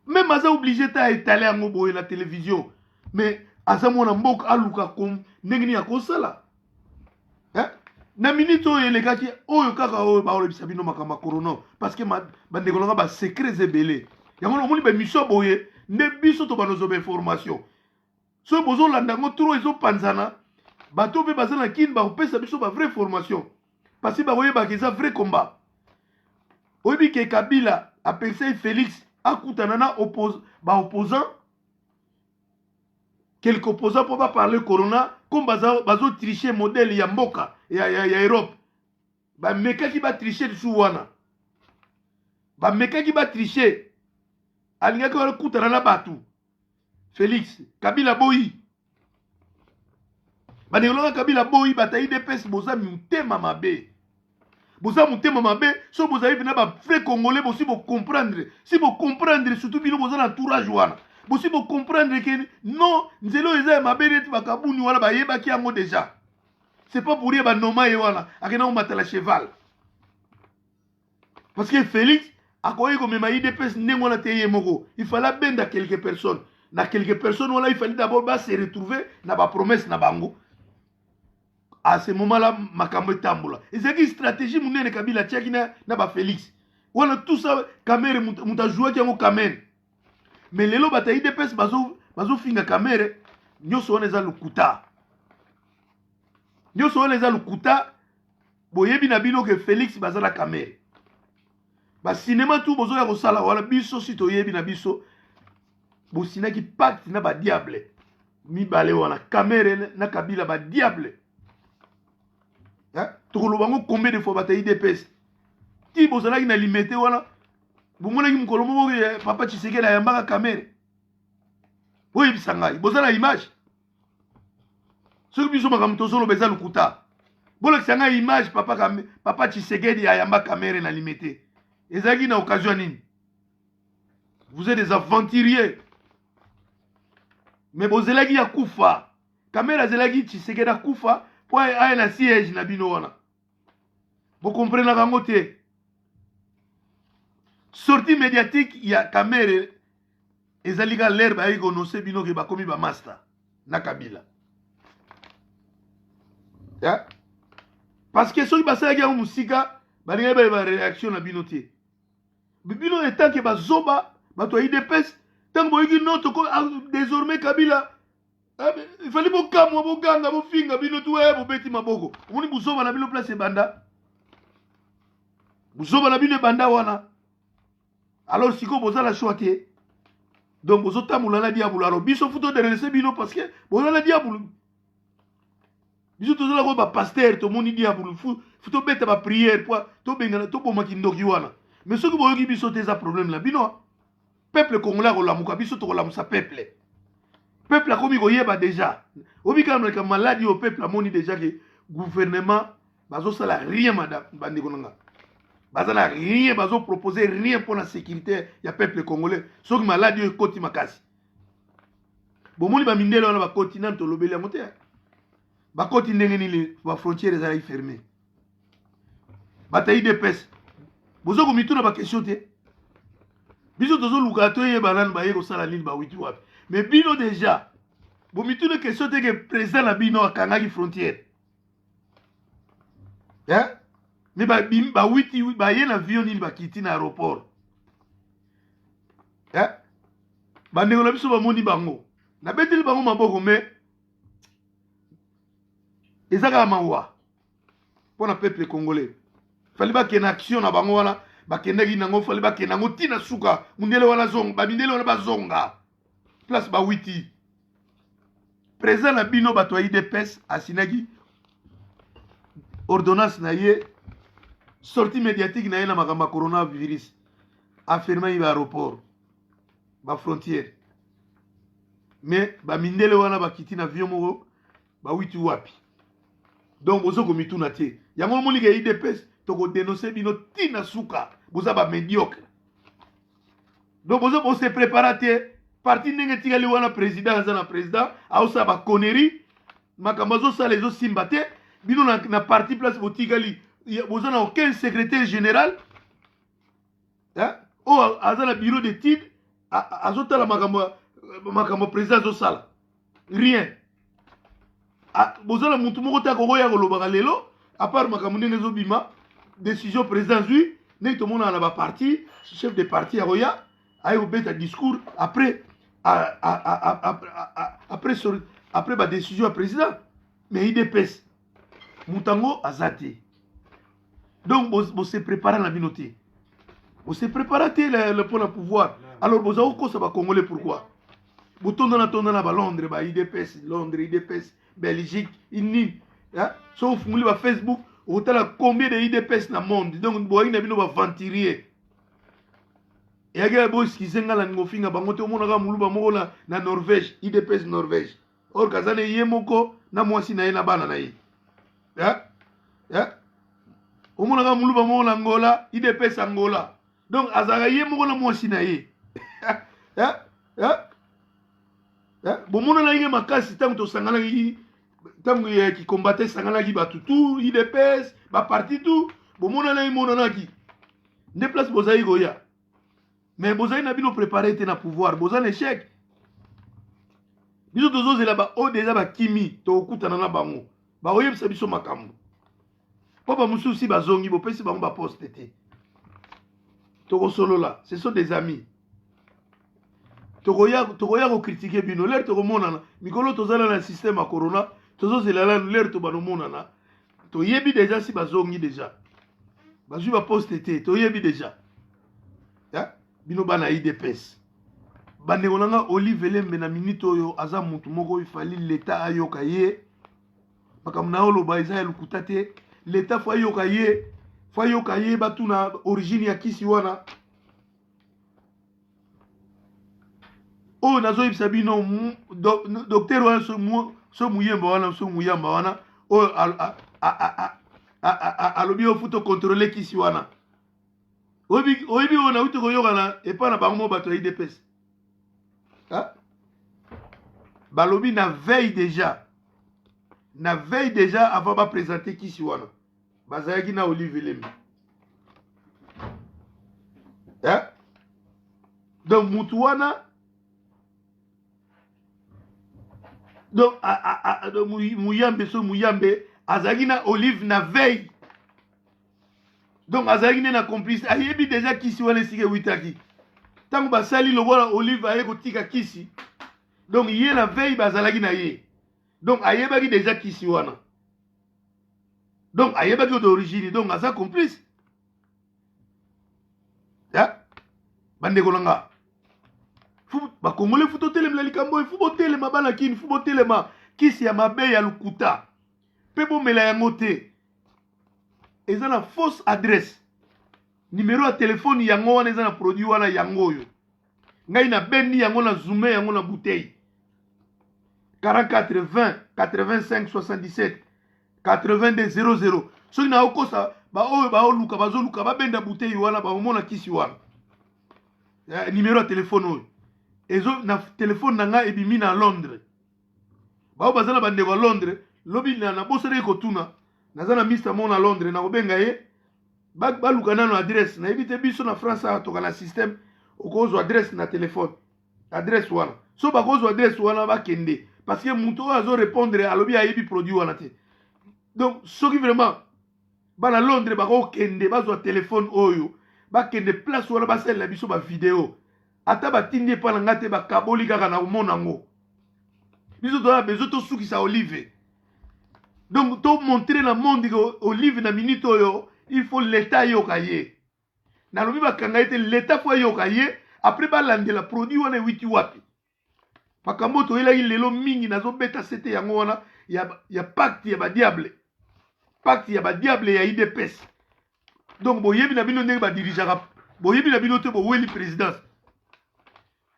même aza obligé ta étaler yango boye na télévision mais aza mwana mboka aluka ndenge nini akosala na minute oyo elekaki oyo kaka oyo baolebisa bino makambo ya corona parce que bandeko nanga basekret ebele yango omoni bamission boye nde biso to banozoba information soki bozolanda yango tro ezopanzana bato mpe baza na kini bakopesa biso bavrai formation parce que bakoyebaka eza vrai combat oyebi ke Kabila apesai Félix akutana na baopposant quelques opposants pour pas parler corona comme bazo tricher modèle ya mboka ya Europe ba meka ki ba tricher sous wana ba meka ki ba tricher alinga ko kutana na batu Félix Kabila boyi ba ne Kabila boyi batayi DPS boza mutema mabe so boza bina ba frère congolais bosi bo comprendre si bo comprendre surtout bino boza na entourage wana bosi bo comprendre que non nzelo eza mabe neti bakabuni wana bayebaki yango déjà c'est pas pour rien ba noma ye wana akena omata la cheval parce que Félix akoyi ko mema IDPS ndengo na teye moko il fallait benda quelques personnes na quelques personnes wala il fallait d'abord ba se retrouver na ba promesse na bango à ce moment-là makambo tambola ezaki stratégie munene Kabila tiaki na ba Félix wana tout ça kamere muta jouer yango kamere mais lelo batayi DPS bazo finga kamere nyoso wana eza lukuta boyebi na bino ke Félix bazala kamere ba cinéma tout bozo ya kosala wala biso si toyebi na biso bosinaki pacte na ba diable mibale wana kamere na Kabila ba diable tokoloba ngo combien de fois batayi DPS ti bozalaki na limité wana bomonaki mokolo moko papa Tshisekedi ayambaka kamere oyebisa ngai bozala image soki biso makambo tozoloba eza lukuta bolakisa ngai image papa Tshisekedi ayamba kamere na limité ezalaki na occasion nini vous êtes des aventuriers mais bozelaki ya kufa kamere azelaki Tshisekedi akufa po aya na siège na bino wana bokomprenaka yango te sortie médiatique ya kamere ezalika l'air bayi konose bino ke bakomi ba master na Kabila parce que soki basalaki yango musika balingai bayeba réaction na bino te bino etant ke bazoba bato ya IDPS ntango boyoki noto désormais Kabila il fallait bokamwa boganga bofinga bino tu bobeti maboko omoni buzoba na bino place ebanda buzoba na bino ebanda wana alors siko bozala choix te donc bozotambola na diabolo alors biso futo derese bino parce que bozala na diabolo biso tozala ko bapaster tomoni diabolo futo beta baprière po tobengana tobomaki ndoki wana mais soki boyoki biso te eza problème na bino peuple congolais akolamuka biso tokolamusa peuple akomi koyeba déjà obikamaka maladi au peuple amoni déjà que gouvernement bazosala rien madame bandeko nanga bazala rien proposer rien pour la sécurité ya peuple congolais soki maladi oyo ekoti makasi bomoni bamindele wana bakoti nani tolobeli yango te bakoti ndenge nini bafrontière ezalaki fermé batayi DPS bozo komituna bakestion te biso tozoluka toyeba nani baye kosala nini bawiti wapi mais bino déjà bomituna question te ke président na bino akangaki frontière mais bawiti baye na avion nini bakiti na aéroport bandeko na biso bamoni bango nabeteli bango maboko mais eza kaka mawa mpo na peuple congolais fali bakende action na bango wana bakendaki nango fali bakende yango ntina suka mundele wana zonga bamindele wana bazonga place ba witi président na bino bato ya IDPS asinaki ordonnance na ye sortie médiatique na ye na makambo ya coronavirus affirmé ba aéroport ba frontière mais ba mindele wana bakiti na avion moko ba witi wapi donc bozo komituna te yango moni ke IDPS toko dénoncer bino tina suka boza ba médiocre donc bozo se préparer parti ndenge tikali wana président aza na président aosa ba connerie makambo azosala ezosimba te bino na parti place botikali boza na aucun secrétaire général o aza na bureau d'étude azotala makambo président azosala rien boza na mutu moko te akokoya kolobaka lelo apart makambo ndenge ezobima décision président zwi ndenge tomona na baparti chef de parti akoya aye kobeta discours après ba décision ya président mais IDPS mutango azate donc bo se prépare na bino te bo se prépare te le pour le pouvoir alors boza kokosa ba congolais pourquoi botondana ba Londres ba IDPS Londres IDPS Belgique ini so funguli ba Facebook otala combien de IDPS na monde donc boyi na bino ba venturier et bo skizenga la ngofinga bango te omona ka muluba moko na Norvège IDPS Norvège or kazane ye moko na mwasi na ye na bana na ye omona ka muluba moko na Angola IDPS Angola donc azaka ye moko na mwasi na ye bomona na ye makasi tango tosangana tango ki combattait sangana ki batutu IDPS ba parti tout bomona na ye monana ki nde place bozai goya mais bozai na bino préparer te na pouvoir bozan échec biso tozozela ba o déjà ba kimi tokutana na bango ba oyebisa biso makambo po ba mususi bazongi bopesi bango ba poste te tokosolola ce sont des amis tokoya ko critiquer bino l'air tokomonana mikolo tozala na système ya corona tozozela la l'air to banomonana toyebi déjà si bazongi déjà bazwi ba poste te toyebi déjà bino bana IDPS bandeko nanga Olive Lembe na minute oyo aza mutu moko ifali l'état ayoka ye makambo na oloba eza ya lukuta te l'état fo ayoka ye batuna origine ya kisi wana oyo nazoyebisa bino docteur wana so muyemba wana oyo alobi ofuta contrôler kisi wana oyebi oyo nauti koyokana epa na bango mo bato ya IDPS balobi na veille déjà avant baprésenter kisi wana bazalaki na Olive Lembe donc mutu wana donc muyambe azalaki na Olive na veille donc azalaki ne na complice ayebi déjà kisi wana esika witaki tango basali lokola Olive aye kotika kisi donc ye na veille bazalaki na ye donc ayebaki déjà kisi wana donc ayebaki d'origine donc aza complice bandeko nanga bakongole fu totelemela likambo oyo fu botelema bana kini fu botelema kisi ya mabe ya lukuta mpe bomela yango te eza na fausse adresse numéro ya telefone yango wana eza na produit wana yango oyo ngai na bendi yango na zoome yango na bouteille 44 20 85 77 82 00 soki na okosa baoyo baoluka bazoluka babenda bouteille wana bamona kisi wana numéro ya telefone oyo ezo na telefone na nga ebimi na Londres bao bazana bandeko ya Londres lobi na bosere kotuna naza na mista mo na Londres na kobenga ye baluka nano adresse na ebite biso na France atoka na système okozwa adresse na telefone adresse wana so bakozwa adresse wana bakende parce que muto azo répondre alobi ayebi produit wana te donc soki vraiment bana Londres bakokende bazwa telefone oyo bakende place wana basalela biso ba vidéo ata batindi pa na ngate bakaboli kaka na komona ngo biso toza besoin tosukisa Olive donc to montrer na monde que Olive na minute oyo il faut l'état yoka ye na lobi bakanga ete l'état fo yoka ye après balandela produit wana witi wapi makambo to ela lelo mingi nazo beta sete yango wana ya pacte ya ba diable. Pacte ya ba diable ya IDPS. Donc boyebi na bino ndenge ba dirigeaka. Boyebi na bino te bo weli présidence.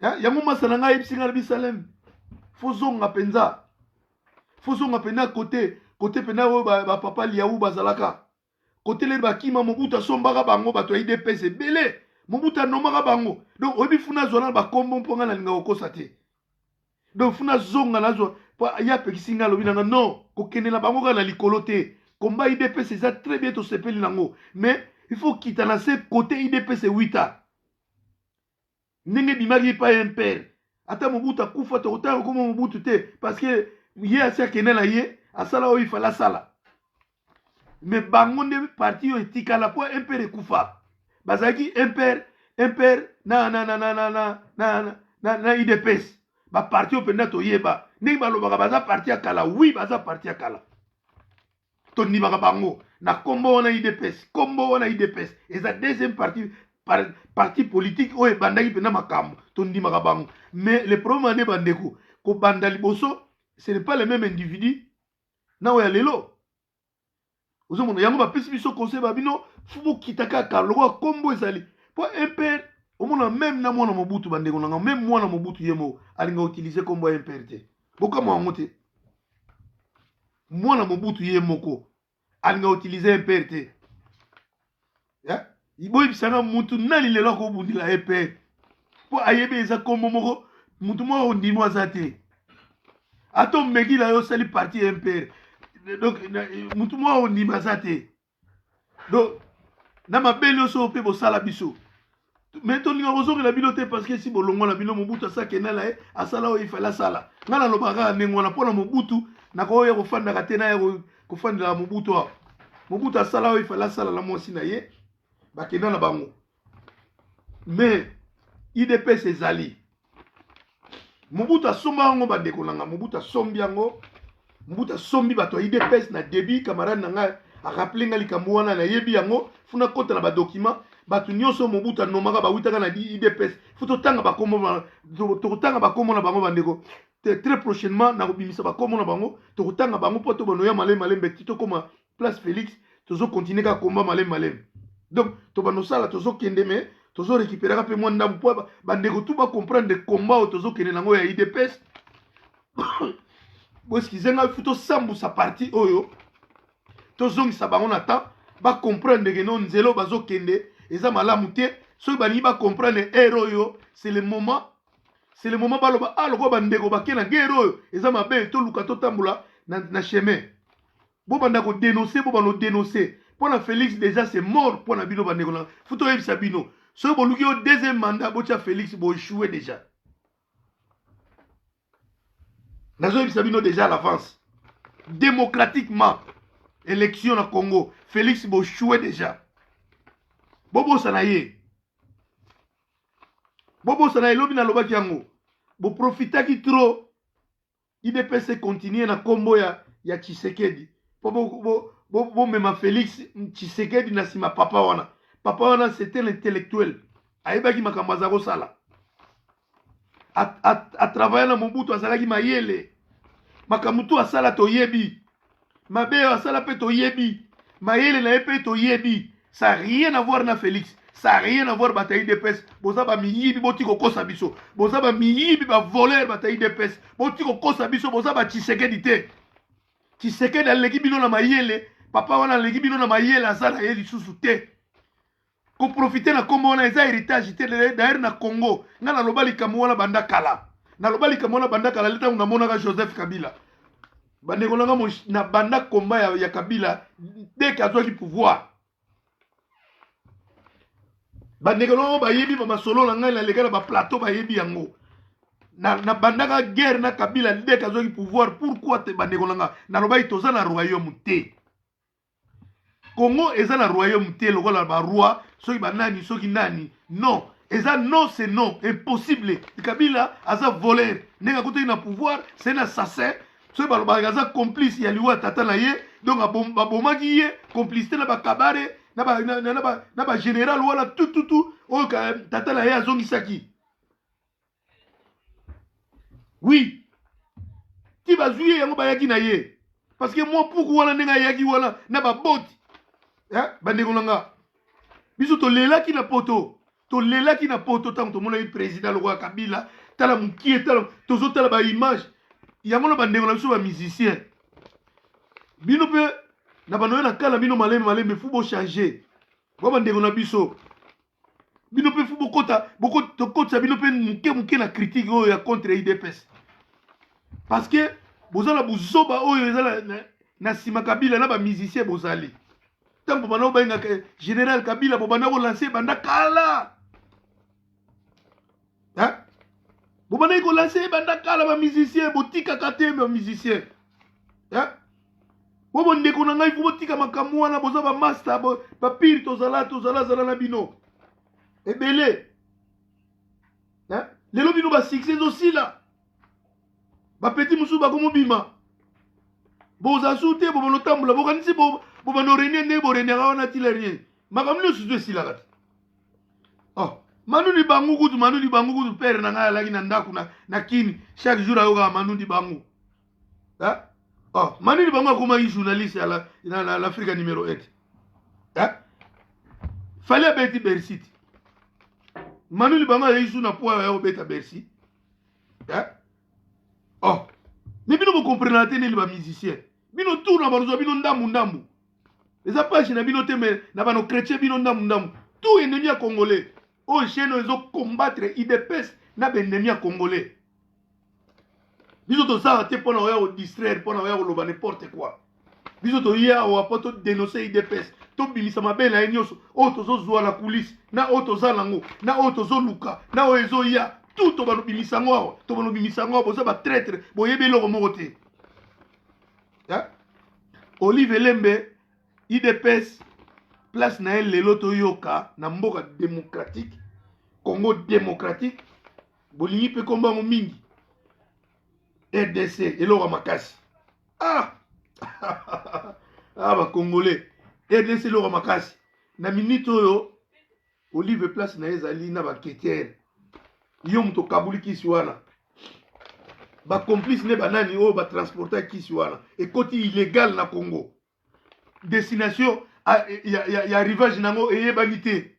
Yango masana nga yebsinga na bisalem. Fozonga penza. Fozonga penza côté pena o ba papa liaou bazalaka. Côté le bakima Mobutu sombaka bango bato ya IDPS ebele. Mobutu nomaka bango. Donc oyebi funa zona ba kombo mponga na linga okosa te. Donc funa zonga nazo ya pekisinga lobi nanga non kokende na bango na likolo te. Combat IDPS c'est ça très bien to sepeli nango. Mais il faut quitter na ce côté IDPS 8 ans. Ndenge bimaki pa un père. Ata Mobutu akufa to kotanga comme Mobutu te parce que ye asia kende na ye asala o ifala sala. Mais bango nde parti yo etikala po un père ekufa. Bazaki un père na IDPS. Ba parti openda to yeba. Ndenge balobaka baza parti ya kala. Oui, baza parti ya kala. Toni baka bango na kombo wana IDPS. Kombo wana IDPS. Et la deuxième parti politique o ebandaki pena makambo. Toni baka bango. Mais le problème ane bandeko ko banda liboso, ce n'est pas le même individu. Na oya lelo. Ozomona yango ba pesi biso conseil babino fubo kitaka kaloko kombo ezali. Po un père omona même na mwana Mobutu bandeko nanga même mwana Mobutu yemo alinga utiliser kombo un père te. Boka mwango te. Mwana Mobutu yemoko alinga utiliser un père te. Ya? Iboyi bisanga mutu nani lelo ko bundila un père. Po ayebe eza kombo moko mutu mo ndimo azate. Ato meki la yo sali parti un père. Donc mutu mo ndimo azate. Donc na mabelo so pe bo sala biso. Mais ton linga ozo la bilote parce que si bolongo la bino Mobutu sa kenala asala o ifala sala. Ngana lobaka nengo na pona Mobutu na ko ya ko fanda katena ya ko fanda la Mobutu. Mobutu asala o ifala sala la mosi na ye ba kenala bango. Mais IDPS ezali. Mobutu asomba ngo bandeko nanga Mobutu asombi yango. Mobutu asombi bato IDPS na début camarade nanga a rappelé nga likambo wana na yebi yango funa kota na ba document batu nyonso Mobutu anomaka ba witaka na IDPS futo tanga ba komo to tanga ba komo na bango bandeko très prochainement na kobimisa ba komo na bango to tanga bango poto bono ya malembe tito koma place Félix tozo continuer ka komba malembe donc to bano sala tozo kende me tozo récupérer pe mo ndambu po bandeko tout ba comprendre de combat o tozo kende nango ya IDPS boskizenga futo sambu sa partie oyo tozongisa bango na temps ba comprendre que non nzelo bazo kende eza malamu te soki balingi ba comprendre ero yo c'est le moment baloba aloko bandeko bakena guerre oyo eza mabe to luka to tambula na chemin bo banda ko dénoncer bo bano dénoncer pour na Félix déjà c'est mort pour na bino bandeko na futo yebisa bino soki boluki au deuxième mandat bo tia Félix bo échouer déjà nazo yebisa bino déjà à l'avance démocratiquement élection na Congo Félix bo échouer déjà bobo sanaye lobi na lobaki yango bo profitaki trop IDPS continuer na kombo ya Tshisekedi bo mema Félix Tshisekedi na sima papa wana c'était l'intellectuel ayebaki makambo azako sala a travailler na Mobutu azalaki mayele makambo tu asala toyebi mabe asala pe toyebi mayele na epe toyebi. Ça n'a rien à voir na Félix. Ça n'a rien à voir bataille de pes. Boza ba miyibi boti ko kosa biso. Boza ba miyibi ba voler bataille de pes. Boti ko kosa biso boza ba Tshisekedi te. Tshisekedi aleki bino na mayele. Papa wana aleki bino na mayele azala ye lisusu te. Ko profiter na kombo wana eza héritage te d'ailleurs na Congo. Nga na lobali kamwana banda kala. Na lobali kamwana banda kala leta na monaka Joseph Kabila. Bandeko nanga na banda komba ya Kabila dès qu'il a du pouvoir. Bandeko no ba yebi ba masolo na ngai na lekala ba plateau ba yebi yango na bandaka guerre na Kabila dès qu'il a pouvoir pourquoi te bandeko na loba itoza na royaume te Congo eza na royaume te lokola ba roi soki banani soki nani non eza non c'est non impossible Kabila aza voleur nenga kote na pouvoir c'est un assassin soki ba loba aza complice ya liwa tata na ye donc abomaki ye complicité na ba kabare na ba général wala tout oyo tata na ye azongisaki Oui. Ti bazouye yango bayaki na ye. Parce que moi pourquoi wana nenga yaki wana na ba boti. Hein? Bandeko nanga. Biso to lelaki na poto. To lelaki na poto tant to mona président le roi Kabila, tala mukie tala tozo tala ba image. Yango na bandeko na biso ba musicien. Bino pe na banoye na kala bino malembe fu bo changer. Bo bandeko na biso. Bino pe fu bokota tokota bino pe muke na critique oyo ya contre IDPS. Parce que bozala buzoba oyo ezala na sima Kabila na ba musicien bozali. Tant que bana obenga général Kabila bo bana ko lancer banda kala. Hein? Bo bana ko lancer banda kala ba musicien botika kate ba musicien. Hein? Bo bonde ko na ngai fu botika makamwa wana boza ba master ba pire tozala na bino. Ebele. Hein? Lelo bino ba succès aussi là. Ba petit musu ba komo bima. Boza soute bo bono tambula bo kanisi bo bono renie ne bo renie wana tilerien. Makamno sutu sila kati. Oh, manu di bangu kutu père na ngala lagi na ndaku na kini chaque jour ayoga manu di bangu. Hein? Oh, manu di bangu akoma yi journaliste à l'Afrique numéro 1. Hein? Fallait beti Bercy. Manu di bangu yi na poa ya beta Bercy. Hein? Oh, mais bino vous comprenez la télé les musiciens. Bino tout na barozo bino ndambu. Les apaches na bino teme na bano chrétien bino ndambu. Tout ennemi à congolais. Oh cheno ezo combattre IDPS na ennemi à congolais. Biso to ça te pona oya o distraire pona oya o loba n'importe quoi. Biso to ya o apoto dénoncer IDPS. To bimisa mabela enyoso. O to zo zwa la coulisse na o to zalango na o to zo luka na o ezo ya. Tout to bano bimisango boza ba traître boyebe loko moko te. Ya Olive Lembe IDPS place na elle lelo to yoka na mboka démocratique Congo démocratique bolingi pe komba mo mingi RDC eloko makasi. Ah ba congolais RDC eloko makasi na minute oyo Olive place na ezali na ba quêteur yo muto kabuli kisi wana ba complice ne banani o ba transporter kisi wana et côté illégal na Congo destination ya arrivage nango eyebanité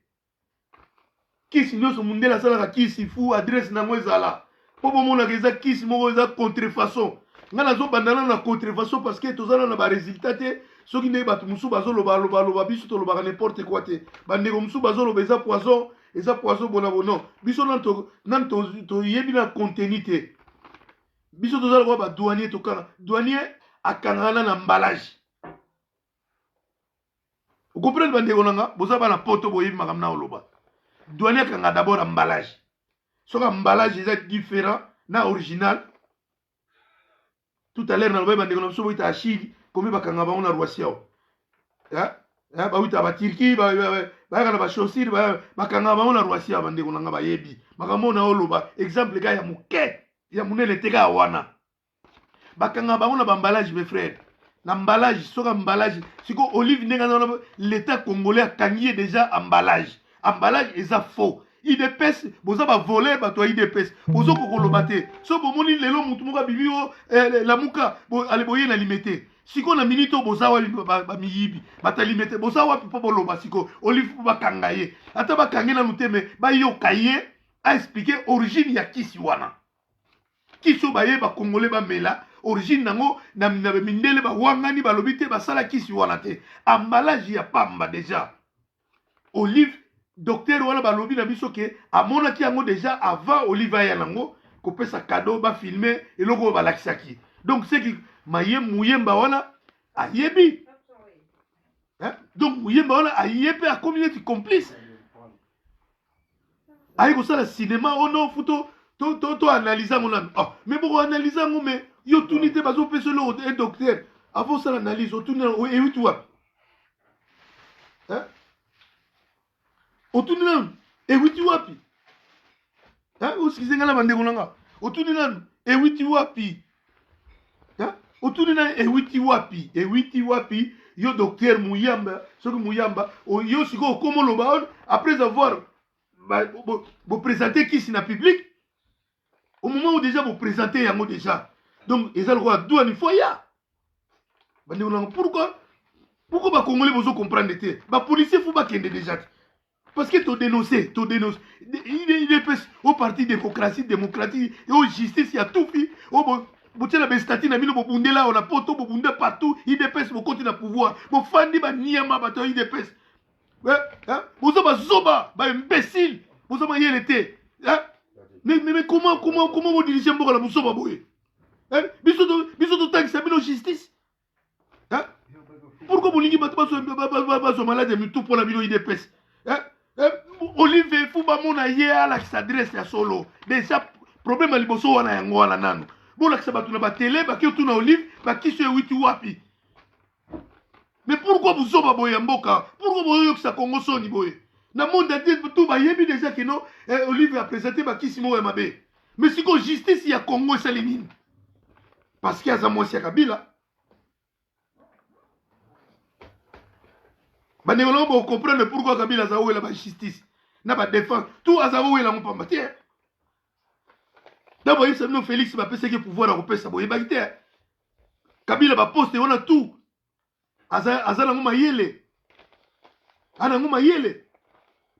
kisi nyoso mundela sala kisi fu adresse nango ezala po bomona keza kisi moko eza contrefaçon ngana zo bandana na contrefaçon parce que tozana na ba résultat te soki ne batu musu bazoloba biso to loba n'importe quoi te bandeko musu bazoloba eza poison bona bono biso nan to yebi na contenu te biso tozala kwa ba douanier to kanga douanier akangana na emballage. Vous comprenez bandeko nanga boza bana poto boyebi makam na oloba douanier akanga d'abord emballage soka emballage est différent na original. Tout à l'heure na loba bandeko na biso boita achili komi bakanga ba ona Rwasiao. Hein? Ba uta ba Turquie ba kana ba chaussure ba kanga ba ona Rwasiao bandeko nanga ba yebi makamo na oloba exemple ga ya muke ya munele teka wana bakanga ba ona ba emballage mes frères na emballage soka emballage siko Olive nenga na l'état congolais a kangié déjà emballage eza faux IDPS boza ba voler ba to IDPS bozo kokoloba te so bomoni lelo mutu moka bibio la muka ale boye na limité siko na minito boza wa ba miyibi batalimete boza wa pipo boloba siko Olive bakanga ye ata bakange na luteme ba yoka ye a expliquer origine ya kisi wana kiso baye ba congolais ba mela origine nango na mindele ba wangani ba lobite ba sala kisi wana te emballage ya pamba déjà Olive docteur wana ba lobi na biso ke amona ki yango déjà avant Olive ya nango ko pesa cadeau ba filmer eloko ba lakisaki donc c'est qui maye muyemba wana ayebi. Hein? Donc muyemba wana ayebi a communauté complice ayi ko sala cinéma ono photo to analyser mon oh mais pour analyser mon mais yo tunité bazo pesa le un docteur avant ça l'analyse au tunité et où toi hein au tunité et où tu wapi hein aussi c'est ngala bande konanga au tunité et où tu wapi hein au tunité et où tu wapi yo docteur Muyamba ce que Muyamba yo siko comment le baon après avoir vous présenter qui c'est na public au moment où déjà vous présentez yango déjà donc ils ont quoi douane il faut ya pourquoi ba congolais vous comprendre te ba policier faut ba kende déjà parce que tu dénonces il est au parti démocratique et au justice il y a tout fi au botia na bestati na bino bobunde là on a poto bobunde partout il dépêche bo continue na pouvoir bo fandi ba niama ba to il dépêche vous avez zoba ba imbécile vous avez yelete mais comment vous dirigez mboka la musoba boye biso to taxe bino justice pourquoi vous lingi bato malade mais tout pour la bino il dépêche Olivier Fouba mona ye ala qui s'adresse à solo déjà problème à liboso wana yango wana nano bon ça bato na ba télé ba ki tuna Olive ba ki se witi wapi mais pourquoi vous zoba boye mboka pourquoi vous yoka sa Congo soni boye na monde entier tout ba yebi déjà que non Olive a présenté ba ki simo mabe mais si ko justice ya Congo ça limine parce qu'il y a za mwasi ya Kabila Banegolo bo comprendre pourquoi Kabila za la justice na ba défense tout azawo la mpamba tiens d'abord il s'est Félix va penser que pouvoir européen ça boye bagité Kabila ba poste on a tout azala ngoma yele ana ngoma yele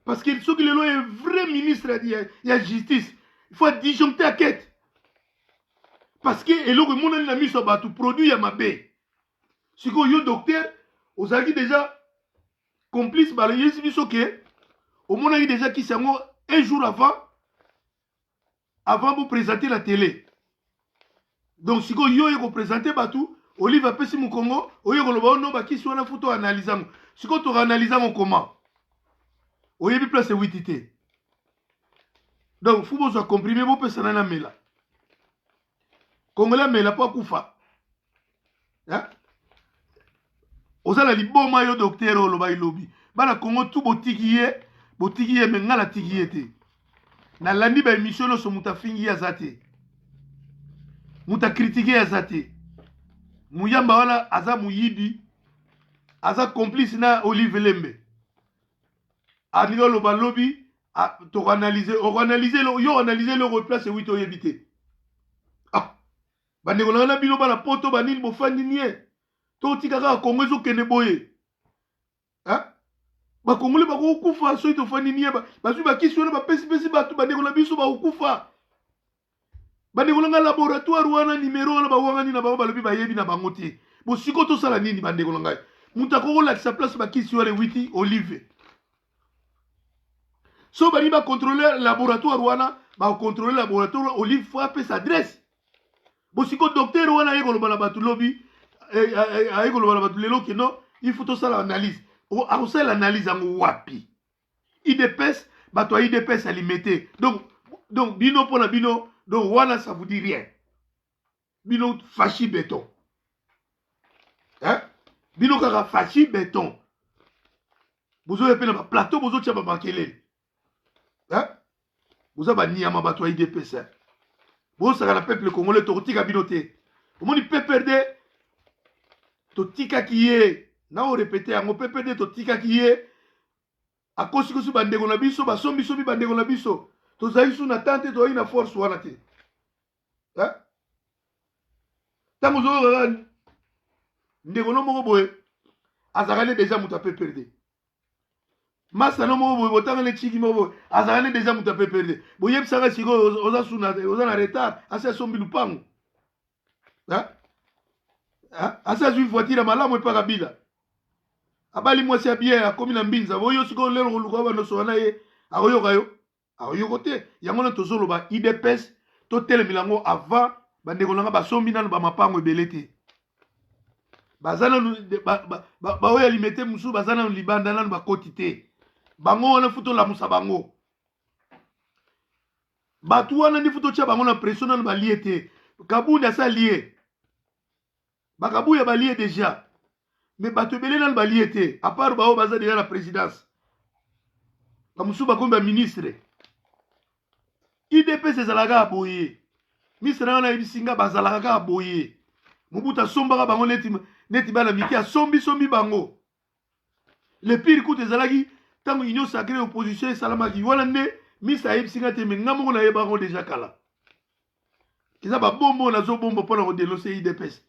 parce que ce qu'il est un vrai ministre il y a justice il faut disjoncter la quête parce que eloko mon na miso ba tout produit ya mabe siko yo docteur ozaki déjà complice balayesi biso ke omonaki déjà ki sango un jour avant vous présenter la télé donc siko yo yeko présenter batou Olive apesi mu Congo oyo koloba ono bakisi wana photo analyser siko to analyser mon comment oyebi place witité donc faut vous comprimer bo pesa na mela Congolais mela pas kufa hein ozala liboma yo docteur oloba ilobi bana Congo tout botiki ye me ngala tiki ye te na landi ba émission no so muta fingi ya zate muta critiquer ya zate muyamba wana aza muyibi aza complice na Olive Lembe alingo loba lobi to analyser yo analyser le replace 8 oyebité bandeko na bino bana poto banini bofandi nie to tikaka Congo zo kene boye ba Congolais ba ko kufa so to fandi nie ba su ba kisona ba pesi ba to bandeko na biso ba kufa bandeko na laboratoire wana numéro wana ba wangani na ba lobi ba yebi na bango te bo siko to sala nini bandeko na ngai mutako ko la sa place ba kisi wale witi Olive so bani ba contrôler laboratoire wana ba contrôler laboratoire Olive faut appeler sa adresse bo siko docteur wana yeko lo bala batu lobi ayeko lo bala batu lelo que non il faut to sala analyse on sait l'analyse en wapi IDPS bato IDPS alimité donc bino pour la bino donc voilà ça vous dit rien bino fachi béton hein bino kaka fachi béton vous avez pena plateau vous avez bakele hein vous avez niama bato IDPS vous ça la peuple congolais totika binoté au monde PPRD totika qui est na o répéter yango PPD to tika kiye akosi kosi bandeko na biso basombi sobi bandeko na biso to zaisu na tante to ina force wana te hein tango zo ndeko no moko boye azakale déjà muta PPD masa no moko boye botanga le chiki moko azakale déjà muta PPD boye bisaka siko oza suna oza na retard asa sombi lupango hein asa zui voiture malamu epa Kabila abali mwasi bien akomi na mbinza boyo siko lelo koluka bano so na ye akoyoka te yango na tozoloba IDPS to telemilango avant bandeko nanga basombi nano ba mapango ebele te bazana ba oya limete musu bazana libanda nano bakoti te bango wana futo la musa bango batu wana ndi futo cha bango na pression nano balie te kabunda sa lié bakabuya balie déjà mais bato belé dans le baliété à part bao baza déjà la présidence comme sous bakomba ministre IDPS ezalaka boye ministre na ibisinga bazalaka boye Mobuta sombaka bango neti bana miki sombi bango le pire coup ezalaki tango union sacrée opposition salamaki wana ne misa ibisinga te mais ngamoko na yebango déjà kala eza babombo nazobomba mpona kodenonse idps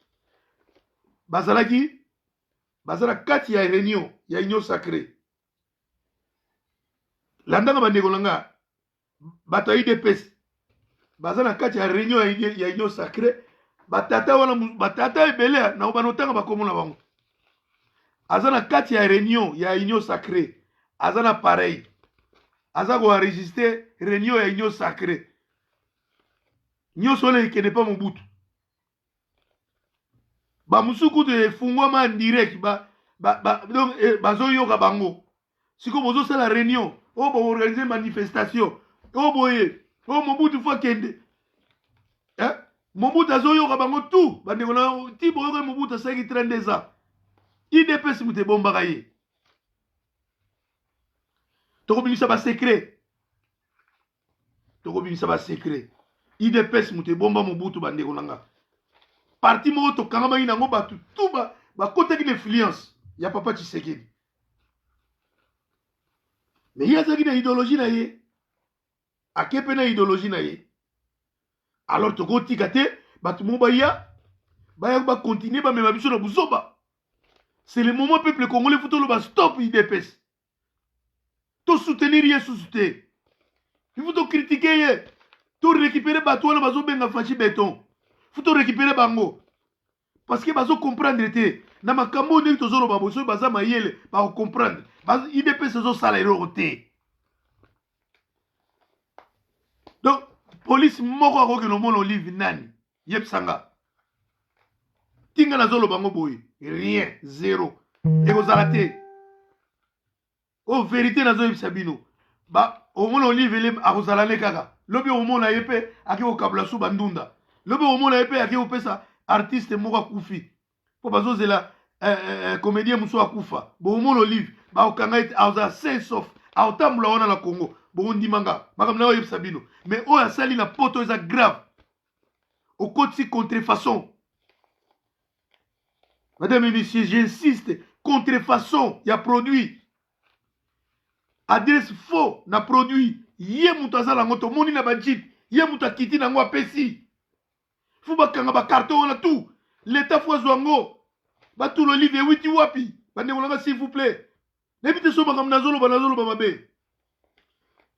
bazalaki bazala kati ya réunion ya union sacré landanga bandeko na nga bato ya idps baza na kati ya réunion ya union sacré batata wana batata ebele na banotanga bakomona bango aza na kati ya réunion ya union sacré aza na pareil aza koenregistre réunion ya union sacré nyonso wana ekende pa Mobutu bamusuku te efungwama en direct donc bazoyoka bango siko bozosala réunion oyo boorganize manifestation oyo boye oyo Mobutu fo akende Mobutu azoyoka bango tout bandeko na ti boyoka Mobutu asalaki 32 ans idps moto ebombaka ye tokobimisa basekret idps moto ebomba Mobutu bandeko na nga parti moko tokangamaki nango bato tu bakotaki l'influence ya papa Tshisekedi mais ye azalaki na idéologie na ye ake mpe na idéologie na ye alors tokotika te bato moko baya bakontinue bamema biso na buzoba c'est le moment peuple congolais faut toloba stop idps to soutenir ye susu te il faut to critiquer ye to récupérer bato wana bazobenga fachi béton faut to récupérer bango parce que bazo comprendre te na makambo ndenge tozoloba boso baza mayele ba comprendre idps ezosala eloko te donc police moko akoki nomona olive nani yebisanga tinga nazoloba bango boye rien zéro ekozala te o vérité nazoyebisa bino omona olive ele akozala ne kaka lobi omona ye mpe ake kokabula su bandunda lobi omona ye mpe ake kopesa artiste moko akufi mpo bazozela comédien mosusu akufa boomona olive bakokanga ete azala sain sauf aotambola wana na congo bokondimanga makambo na oyebisa bino mais oyo asali na poto eza grave okotisi contrefaçon madame et messieurs j'insiste contrefaçon ya produit adresse faux na produit ye moto azala yango tomoni na bajip ye moto akiti nango apesi fu bakanga bakarton wana tu leta fu azwa yango batula olive ewiti wapi bandeko nanga s'il vous plaît nayebi te so makambo nazoloba mabe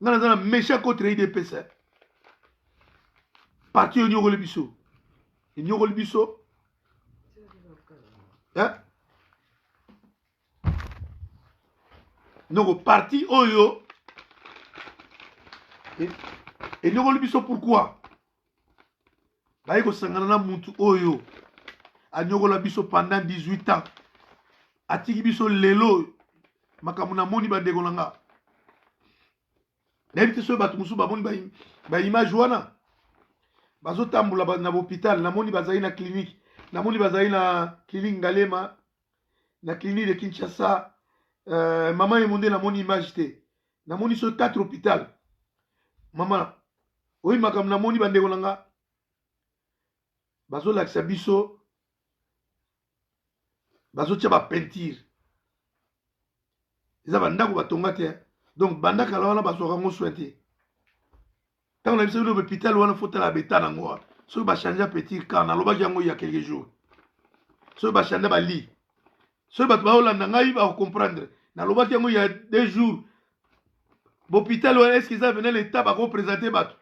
nga naza na méchant contre idps parti onyokoli biso enyokoli biso noko parti oyo enyokoli biso pourquoi baye kosangana na mutu oyo anyokola biso pendant 18 ans atiki biso lelo makambo namoni bandeko na nga nayebi te soki bato mosusu bamoni baimage wana bazotambola na bohôpital namoni bazali na clinique namoni bazali na clinique Ngalema na clinique de Kinshasa mama emonde namoni image te namoni so 4 hôpital mama oyi makambo namoni bandeko na nga bazolakisa biso bazotia bapentire eza bandako batonga te donc bandako ala wana bazwaka yango soin te ntango na biso bino hôpital wana fotala beta nango wana soki bachange petit car nalobaki yango ya quelques jours soki bachange bali soki bato baolanda ngai bakocomprendre nalobaki yango ya 2 jours bohôpital wana est ce que eza vena l'état bakoprésente bato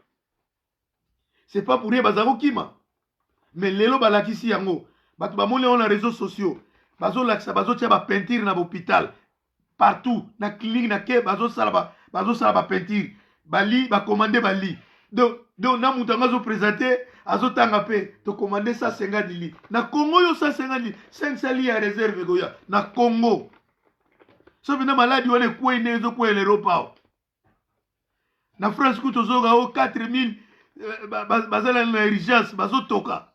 c'est pas pour rien bazala kokima mais lelo balakisi yango bato bamoni yango na réseaux sociaux bazolakisa bazotia bapentire na bohôpital partout na clinique na ke bazosala bapentire bali bakomande bali donc na moto yango azoprésente azotanga mpe tokomande 150 lits na congo yo 150 lits 500 lits ya réserve ekoya na congo so mpena maladi wana ekwei ndenge ezokwela eropa awa na france ku tozoka o 4000 bazala na urgence bazotoka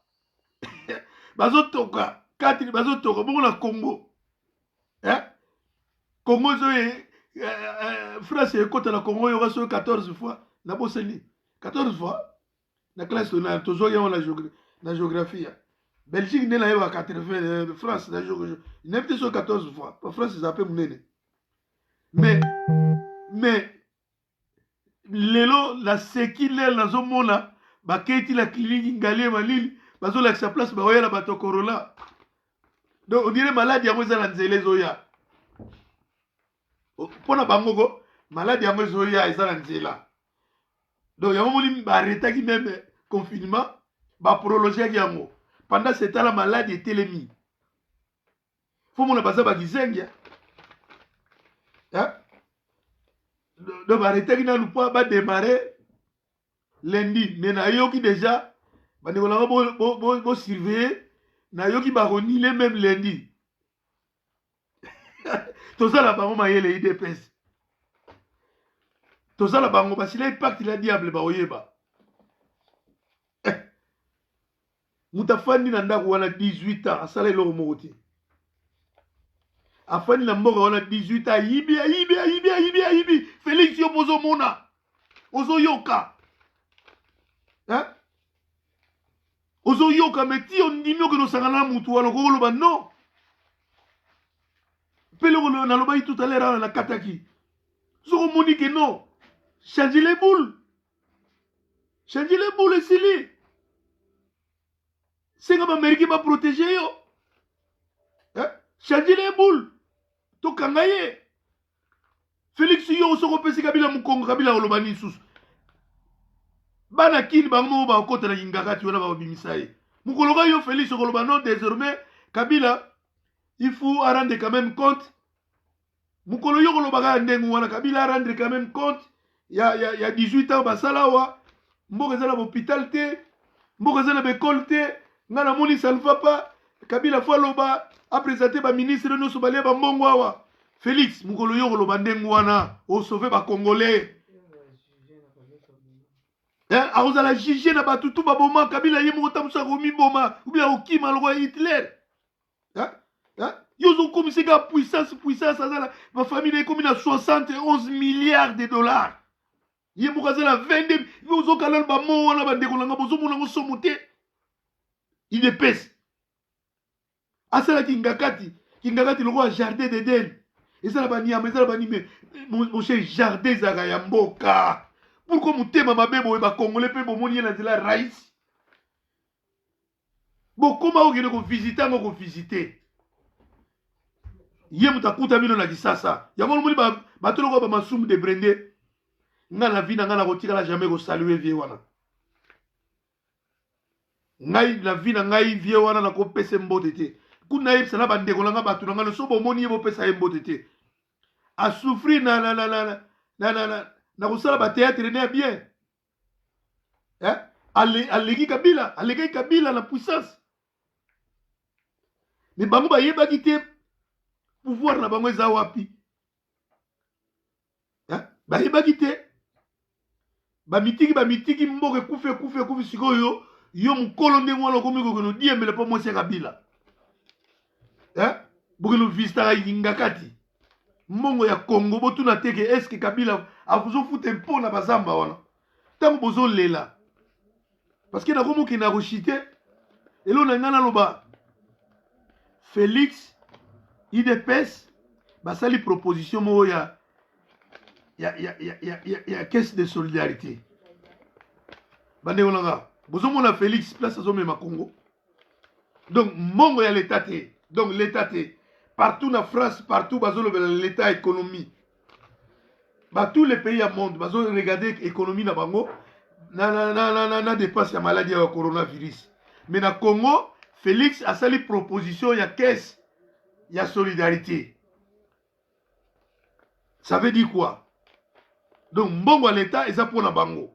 bazotoka 4 bazotoka bongo na congo congo ezoye france ekota na congo yoka soki 14 fois na boseli 14 fois na classe tozoki yango na géographie belgique nde nayeba 80 france na nayebi te soki 14 fois pa france eza mpe monene mais lelo naseki lelo nazomona baketi la clinique ngalie malili bazolakisa place baoya na bato Corolla. Donc on dirait malade yango eza na nzela ezoya mpona bangoko malade yango ezoya eza na nzela. Donc yango moni baarretaki même confinement baprologeaki yango pendant ce temps la malade etelemi fo mona baza bakizengia donc baarretaki nanu mpo badémarre lundi mais nayoki déjà bandeko nango bosurveille nayoki baronile même lundi tozala bango mayele IDPS tozala bango basila impact la diable baoyeba mutu afandi na ndako wana 18 ans asala eloko moko te afandi na mboka wana 18 ans ayibi Félix yo bozomona ozoyoka ozoyoka meti ondimi okende osangana na mutu wana okoloba non mpe eloko nalobaki tout à l'heure na kataki soko omoni ke non change les boules esili senga bameriki baprotege yo change les boules tokanga ye Félix yo soko opesi Kabila mokongo Kabila oloba nini susu bana kini bango moko bakokota na Ingakati wana babimisa ye mokoloka yo Félix okoloba non désormais Kabila il faut rendre quand même compte mokolo yo kolobaka ndenge wana Kabila rendre quand même compte ya 18 ans basala wa mboka eza na hôpital te mboka eza na bekole te nga namoni ça ne va pas Kabila fo aloba apresente baministre nyonso balie bambongo awa Félix mokolo yo koloba ndenge wana osauve bakongolais akozala juge na bato tu baboma Kabila ye moko tamusaka komiboma ubia okima lokwa Hitler yo ozokomiseka puissance azala bafamille ekomi na 71 milliards de dollars ye moko aza na 22 yo ozokala bamo wana bandeko nanga bozomona ngo somo te IDPS asalaki Ngakati lokwa jardin d'Eden ezala banyama ezala banime mon cher jardin ezalaka ya mboka pourquoi motema mabe boye bakongole mpe bomoni ye na nzela rais bokoma okende kovisite yango kovisite ye moto akuta bino na kisasa yango lomoni bato lokwa bamasumu de brende nga na vi na nga na kotikala jamais kosalue vie wana ngai na vi na ngai vie wana nakopesa mbote te kuna yebisa na bandeko nanga bato na nga so bomoni ye bopesa ye mbote te asouffrir na kosala bateatre ne ya bien aleki Kabila na puissance mais bango bayebaki te pouvoir na bango eza wapi bayebaki te bamitiki mboka ekufi sikoyo yo mokolo ndenge wana okomi kokeno diembele mpo mwasi ya Kabila bokeno visitaka Ngakati mbongo ya Congo botuna teke eske Kabila azofute mpo na bazamba wana ntango bozolela parce que nakomokende akoshite elo na nga naloba Félix IDPS basali proposition moko ya caisse de solidarité bandeko nanga bozomona Félix place azomema Congo donc mbongo ya l'état te donc l'état te partout na France partout bazolobela l'état économie tous les pays à monde bazo regarder économie na bango na dépense ya maladie ya coronavirus mais na Congo Félix asali proposition ya caisse ya solidarité ça veut dire quoi donc mbongo ya l'état eza mpona bango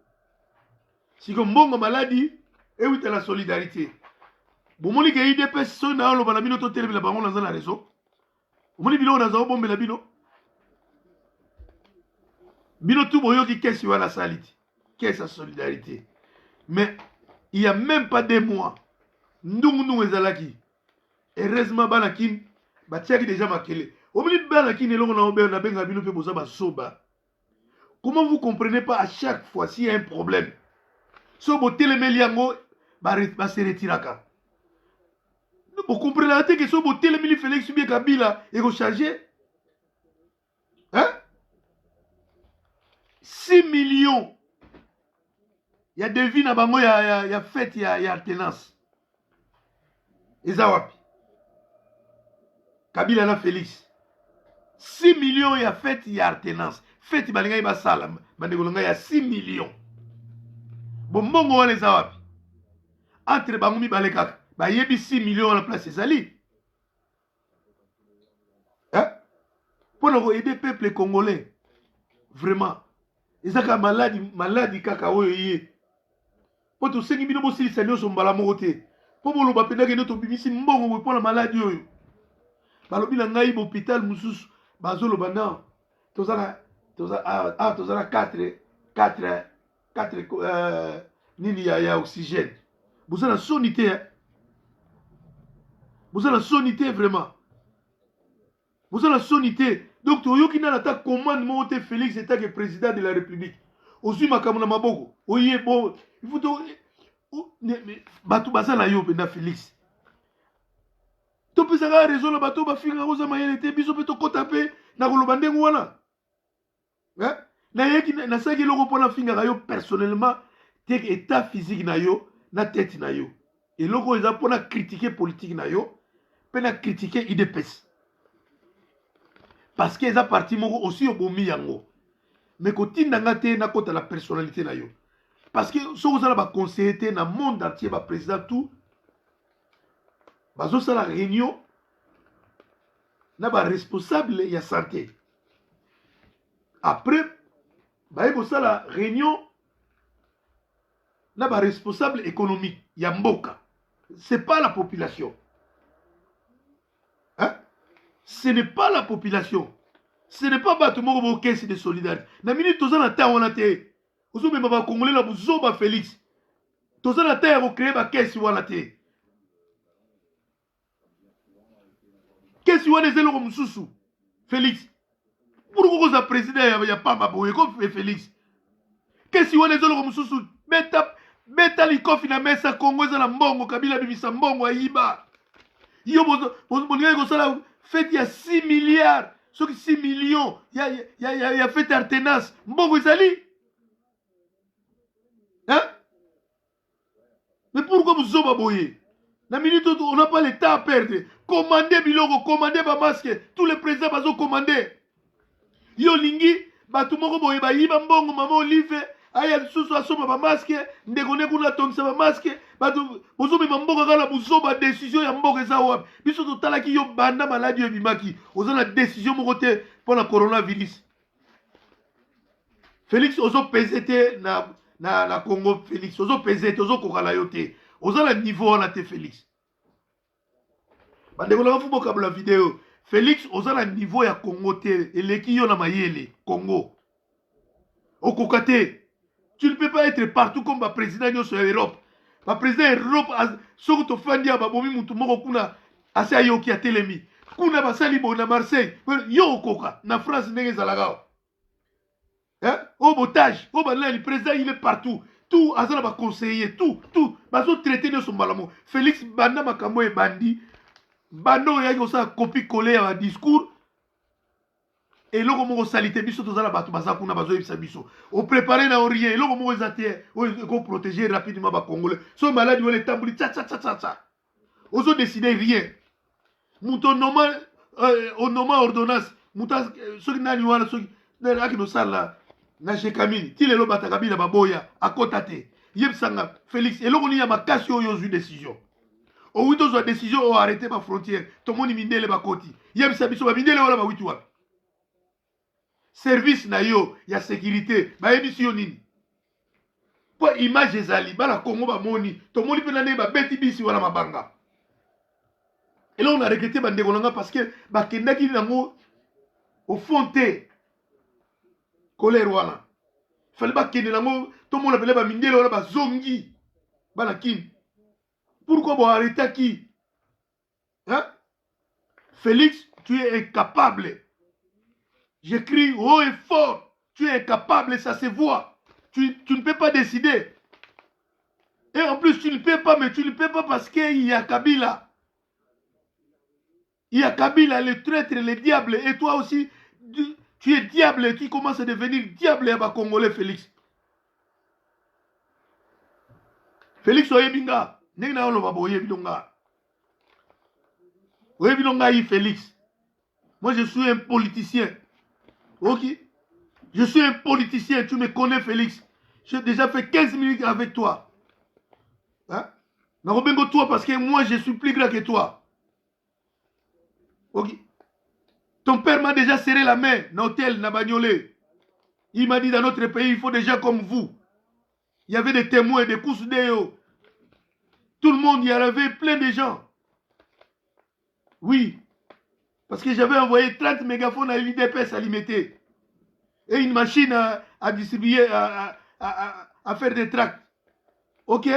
siko mbongo maladie ewita la solidarité bomoni ke IDPS so na oloba na bino totelemela bango naza na réseau omoni biloko naza obombela bino tu boyoki kesi wana saliti kesi ya solidarité mais il y a même pas 2 mois ndungu ezalaki heureusement bana kini batiaki déjà makele omoni bana kini elongo na benga bino mpe boza basoba. Comment vous comprenez pas à chaque fois s'il y a un problème so botelemeli yango base retiraka vous comprenez que so botelemeli Félix bien Kabila ekocharge 6 millions Il y a devis na bango, il y a fête, il y a alternance. Eza wapi? Kabila na Félix. 6 millions il y a fête, il y a alternance. Fête balinga iba sala, bandegolanga il y a 6 millions. Bon mbongo wana eza wapi? Entre bango mibale kaka, ba yebi 6 millions à la place ezali. Hein? Pour nous aider le peuple congolais. Vraiment. Eza ka maladie kaka oyo yé. Po to sengi bino bosili sanyo so mbala moko te. Po bolo ba pendaka no to bimisi mbongo po na maladie oyo. Balobi na ngai hôpital mususu bazolo bana. Tozala 4 nini ya oxygène. Vous avez la sonité hein. Vous avez la sonité vraiment. Vous avez la sonité. Donc toyoki na ta commande monte Félix était que président de la République. Aussi makamuna maboko. Oye bon, il faut to batu basala yo penda Félix. To pesa ga raison la bato ba finga roza mayele te biso pe to kotape na koloba ndengo wana. Hein? Na yeki na saki loko pona finga yo personnellement tek état physique na yo na tête na yo. Et loko eza pona critiquer politique na yo, pena critiquer IDPS. Parce que eza parti moko aussi obomi yango. Mais kotinda ngate na kota la personnalité na yo. Parce que so ozala ba conseiller te na monde entier ba président tout bazo sala réunion na ba responsable ya santé. Après ba ebo sala réunion na ba responsable économique ya mboka. C'est pas la population. Hein? Ce n'est pas la population. Ce n'est pas bato moko bo caisse de solidarité. Na minute tozana ta wana te. Ozo me ba congolais la buzo ba Félix. Tozana ta ya ko créer ba caisse wana te. Caisse wana zelo ko mususu. Félix. Pourquoi ça président ya pas maboye ko Félix. Caisse wana zelo ko mususu. Beta likofi na mesa Congo za na mbongo Kabila bimisa mbongo ayiba. Yo bonga ko sala fête ya 6 milliards. Ceux qui 6 millions, il y a fait alternance. Mbongo ezali. Hein? Mais pourquoi vous zoba boye? La minute où on n'a pas le temps à perdre. Commandez biloko, commandez ba masque. Tous les présidents bazo commander. Yo lingi, batu moko boye ba yiba mbongo mama Olive. Aya susu asoma ba masque. Ndekone kuna tongisa ba masque. Batu bozo me mbongo kala buzoba décision ya mbongo eza wapi. Biso totala ki yo banda maladie yo bimaki. Ozo la décision moko te pour la coronavirus. Félix ozo pesete na Congo Félix ozo pesete ozo kokala yo te. Ozo la niveau na te Félix. Bande kola fubo kabla vidéo. Félix ozo la niveau ya Congo te eleki yo na mayele Congo. Okokate. Tu ne peux pas être partout comme le président de l'Europe. Le président de l'Europe, ce que tu fais, tu as dit que tu as dit que tu as dit que tu as Marseille. Yo koka na France n'est pas là. Hein? Au botage, le président il est partout. Tout, azala ba conseiller, tout. Bazo traiter de son balamo. Félix Banda makambo e bandi. Bando ya ko sa copie coller à discours. Et loko moko salité biso tozala bato baza kuna bazo yebisa biso. O préparer na rien, loko moko ezate, o protéger rapidement ba Congolais. So malade wole tambuli tcha. Ozo décider rien. Muto normal au normal ordonnance, muta soki nani wana soki na akino sala na Jekamini. Ti lelo batakabila baboya akota te. Yebsanga Félix eloko ni ya makasi oyo zu décision. O wito zo décision o arrêter ba frontière. Tomoni mindele bakoti. Yebsa biso ba mindele wala ba witu wa. Service na yo ya sécurité ba ebisi yo nini po image ezali bala Congo ba moni to moni pe na ne ba beti bisi wala mabanga et là on a regretté bande kolanga parce que ba kendaki nango au fond te colère wana fallait ba kende nango to mona pele ba mindele wala ba zongi bana kin pourquoi bo arrêter qui hein Félix tu es incapable. J'écris haut et fort. Tu es incapable, ça se voit. Tu ne peux pas décider. Et en plus, tu ne peux pas, mais tu ne peux pas parce qu'il y a Kabila. Il y a Kabila, le traître, le diable. Et toi aussi, tu es diable. Tu commences à devenir diable à Congolais, Félix. Félix Oyebinga, Negna Oloba Oyebinga. Oyebinga yi Félix. Moi je suis un politicien. Ok? Je suis un politicien, tu me connais Félix. J'ai déjà fait 15 minutes avec toi. Hein? Narobengo toi parce que moi je suis plus grand que toi. Ok? Ton père m'a déjà serré la main dans l'hôtel Nabagnolé. Il m'a dit dans notre pays, il faut des gens comme vous. Il y avait des témoins, des courses d'Eo. Tout le monde, il y avait plein de gens. Oui. Parce que j'avais envoyé 30 mégaphones à l'IDPS à l'imiter. Et une machine à distribuer, à faire des tracts. Ok?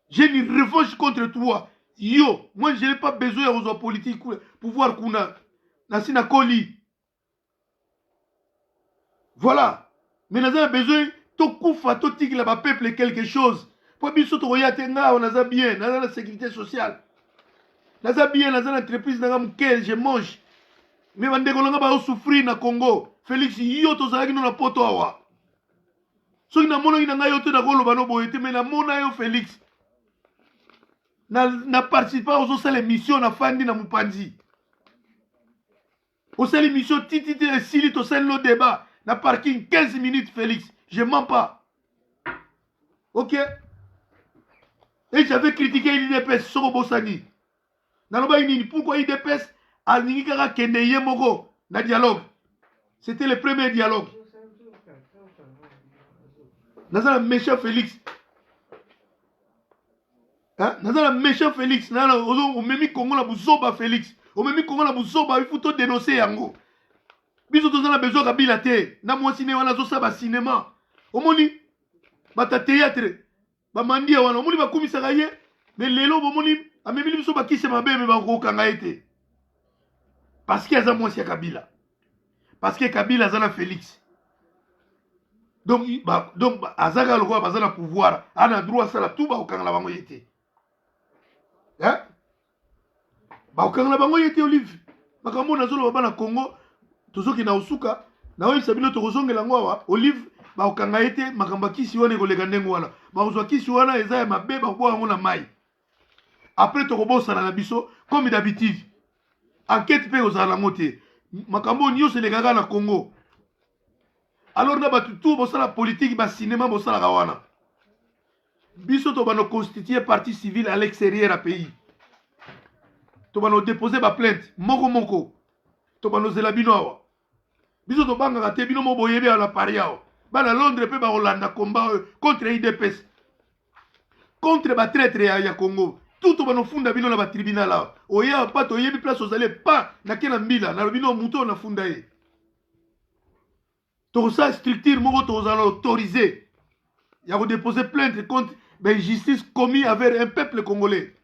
J'ai une revanche contre toi. Yo, moi je n'ai pas besoin aux hommes politiques pour voir qu'on a Nassina Koli. Voilà. Mais nous avons besoin de koufa, de tigre là-bas, peuple quelque chose. Pour bien surtout, on a bien, on a la sécurité sociale. On a bien, on a l'entreprise, on a je mange. Mais on a souffrir dans Congo. Félix, yo, to zalaki na poto awa. So na mono ina nga yo te na kolo bano boyete, mais na mona yo Félix. Na participé aux émissions na fandi na mupanzi. Aux émissions titi et sili to sel le débat na parking 15 minutes Félix. Je mens pas. OK? Et j'avais critiqué l'IDPS sur Bosani. Naloba ini pourquoi l'IDPS a ningi kaka kende yemoko na dialogue. C'était le premier dialogue. Naza méchant Félix. Hein? Naza méchant Félix. Nana on memi Congo na buzoba Félix. On memi Congo na buzoba, il faut tout dénoncer yango. Biso to na besoin kabila te. Na moi cinéma wana zo saba cinéma. Omoni bata théâtre. Ba mandia wana omoni ba komisaka ye. Mais lelo bomoni amemi biso ba kise mabe me ba kokanga ete. Parce que aza moi si kabila. Parce que kabila azana Félix. Donc azaka lokwa bazana pouvoir, ana droit sala tout ba okanga la bango yete. Hein? Ba okanga la bango yete Olive. Makambo na zolo bana Congo, tozoki na usuka, na oyi sabino tokozongela ngwa Olive ba okanga yete makamba kisi wana koleka ndengo wana. Ba ozwa kisi wana eza ya mabe ba kwa ngo na mai. Après tokobosa na biso comme d'habitude. Enquête pe ozala ngote. Makambo nyose le gaga na Congo. Alors na batu tout bosala politique ba cinéma bosala kawana. Biso to bano constituer partie civile à l'extérieur à pays. To bano déposer ba plainte moko. To bano zela bino awa. Biso to banga te bino mo boyebe à la pariao. Ba na Londres pe ba Hollande combat contre IDPS. Contre ba traître ya Congo. Tout to bano funda bino na ba tribunal là. Oya pa to yebi place ozale pas na kena mbila na bino muto na funda ye. Tout ça structure moko tozala autorisé. Il y a déposé plainte contre l'injustice commise envers un peuple congolais.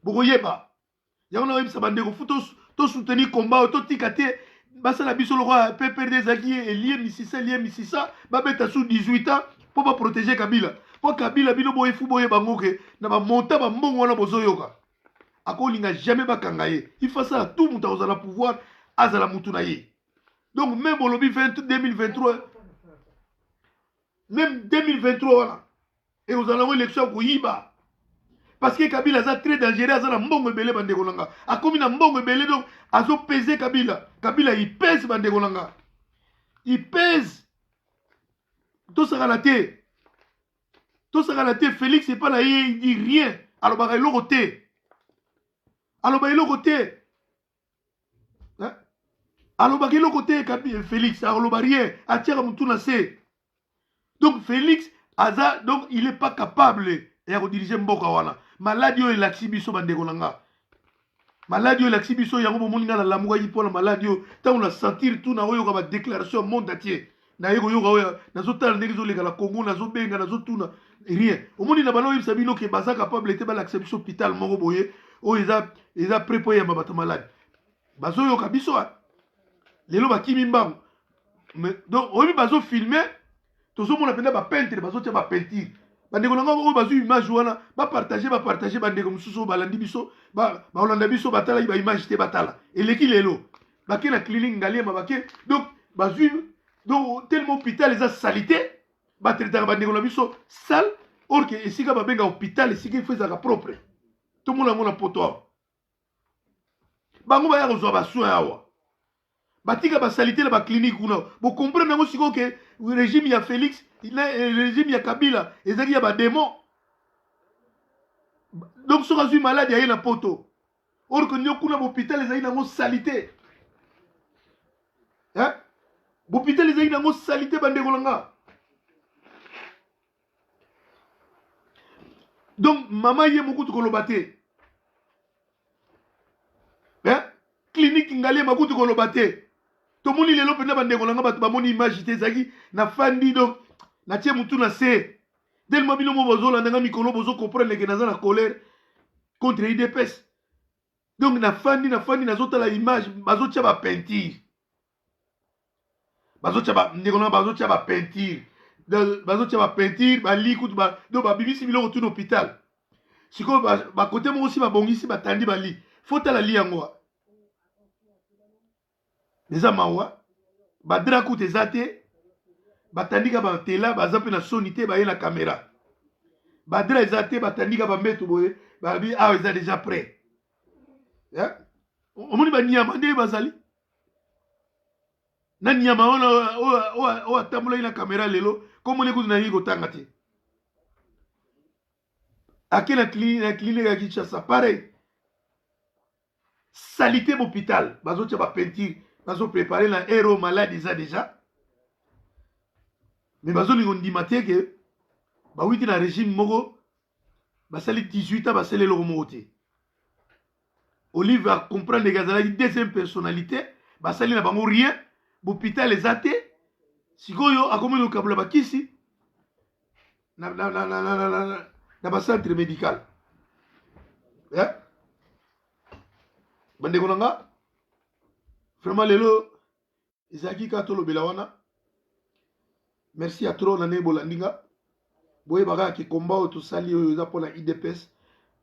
Bogoyeba. Il y a un sabande ko futo to soutenir combat to tikate basala biso le roi PPRD zaki lié misisa ba beta sous 18 ans pour pas protéger Kabila. Pour Kabila bino boye fu boye bango ke na ba monta ba mbongo wana bozoyoka. Akoli n'a jamais ba kangaye. Il faut ça tout muta ozala pouvoir azala mutu na ye. Donc même au lobby 2023, même 2023, voilà. Et vous allez avoir l'élection pour Yiba. Parce que Kabila est très dangereux, il a un bon belé bandegolanga. A comme il a un bon belé, donc, a pesé Kabila. Kabila, il pèse bandegolanga. Il pèse. Tout ça relaté. Tout ça relaté, Félix, c'est pas là, il dit rien. Alors, bah, il l'a roté. Alors, bah, il l'a roté. Alors, bah, le côté Félix, alors, bah, rien, attire à mon tour donc, Félix, donc, il n'est pas capable de diriger Mboka wana. Maladio et l'axibiso bandekolanga. Maladio et l'axibiso, yango moninga la lamoura yi pona maladio. Tant on a sentir tout na oyo ka déclaration monde entier. Na yego yoga oya, na zotal ndegizo lega la Congo, na zo benga, na zo tuna. Rien. Au moni na balo yib sabino ke baza capable de l'acception hôpital moko boye. O eza prépoye ya mabata malade. Bazo yo kabiso. Lelo bakimi mbango. Mais donc obi bazo filmer tozo mona penda ba peintre bazo tia ba peinture. Bandeko nanga oyo bazo image wana ba partager bandeko mususu balandi biso ba olanda biso batala ba image te batala. Eleki lelo. Bake na clinique ngaliema bake donc bazo donc tellement hôpital eza salité batraitaka bandeko na biso sale or ke esika babenga hôpital esika ifo ezalaka propre tomona yango na poto awa bango baya kozwa basoin awa batika basalite na baclinique kuna bocomprendre yango sikoyo ke régime ya Félix régime ya Kabila ezalaki ya badémon donc soki azwi malade aye na poto or ke nio kuna bohôpital ezalaki nango salite bohôpital ezalaki nango salite bandeko na nga. Donc mama ye mokutu koloba te clinique ngali makutu koloba te tomoni lelo pena bandeko na nga bato bamoni image te ezalaki na fandi donc natie mutu na se tellement bino mo bozolanda nga mikolo bozo comprendre ke naza na colère contre IDPS donc na fandi nazotala image bazotia bapeinture ndeko na bazotia bapeinture bazotia bapeinture bali kutu donc babimisi biloko tuna hôpital sikoyo bakote moko si babongisi batandi bali fo tala li yango eza mawa badra kutu eza te batandika batela baza mpe na soni te baye na kamera badra eza te batandika bambeto boye babi awa eza déjà prêt omoni banyama nde bazali na nyama wana oyo atambolaki na kamera lelo komoni kutu nalingi kotanga te ake na clinique ya Kinshasa pareil salite d'hôpital bazotia bapeinture bazoprépare na héros malade eza déjà mais bazolinga ondima te ke bawiti na régime moko basali 18 ans basali eloko moko te Olive a comprendre ke azalaki deuxième personnalité basali na bango rien bohôpital eza te sikoyo akomi lokabula bakisi na bacentre médical bandeko na nga vraiment lelo ezalaki kaka tolobela wana merci à trop na ndenge bolandi nga boyebaka ke komba oyo tosali oyo eza mpona IDPS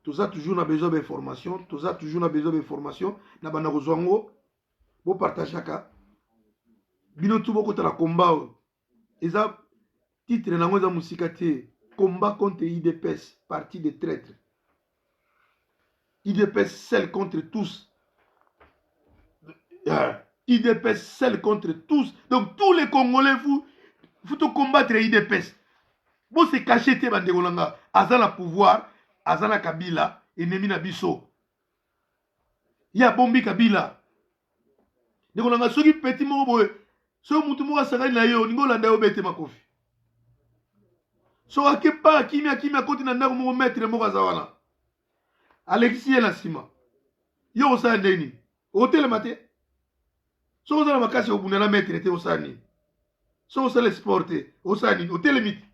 toza toujours na besoin d'information toza toujours na besoin d'information na banda kozwa ngo bopartageaka bino tu bokotala komba oyo eza titre nango eza mosika te combat contre IDPS parti de traître IDPS celle contre tous IDPS celle contre tous donc tous les Congolais faut combattre IDPS bon se cacher te bandeko na nga aza na pouvoir aza na Kabila ennemi na biso ya bombi Kabila ndeko na nga soki petit moko boye so mutu moko asakani na yo ningo olanda yo bete makofi so ake pa akimi akoti na ndako moko maître moko aza wana alekisi ye na nsima yo osala ndeni otelema te so ozala makasi obunda na maître te osala nini so osala sport te osala nini otelemi te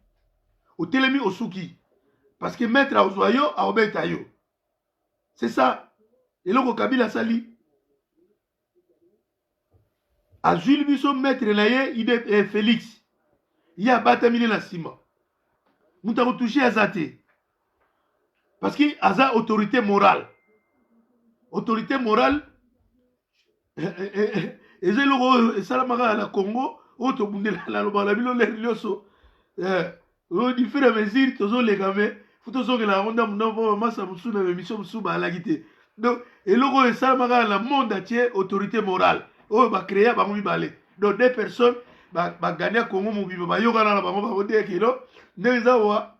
otelemi osuki parce que maître azwa yo aobeta yo c'est ça eloko Kabila asali azwili biso maître na ye Félix ye abatamine na nsima mutu akotouche aza te parce que aza autorité morale eza eloko oyo esalamaka na Congo oyo tobundela na lobaka na bino lere nyonso di fur et à mesure tozoleka me fu tozongela yango ndamuna mpo bamasa mosusu na bemission mosusu baalaki te donc eloko oyo esalamaka na monde atie autorité morale oyo bacréa bango mibale donc deux personnes bagani ya Congo mobimba bayokana na bango bakodekelo ndenge eza wa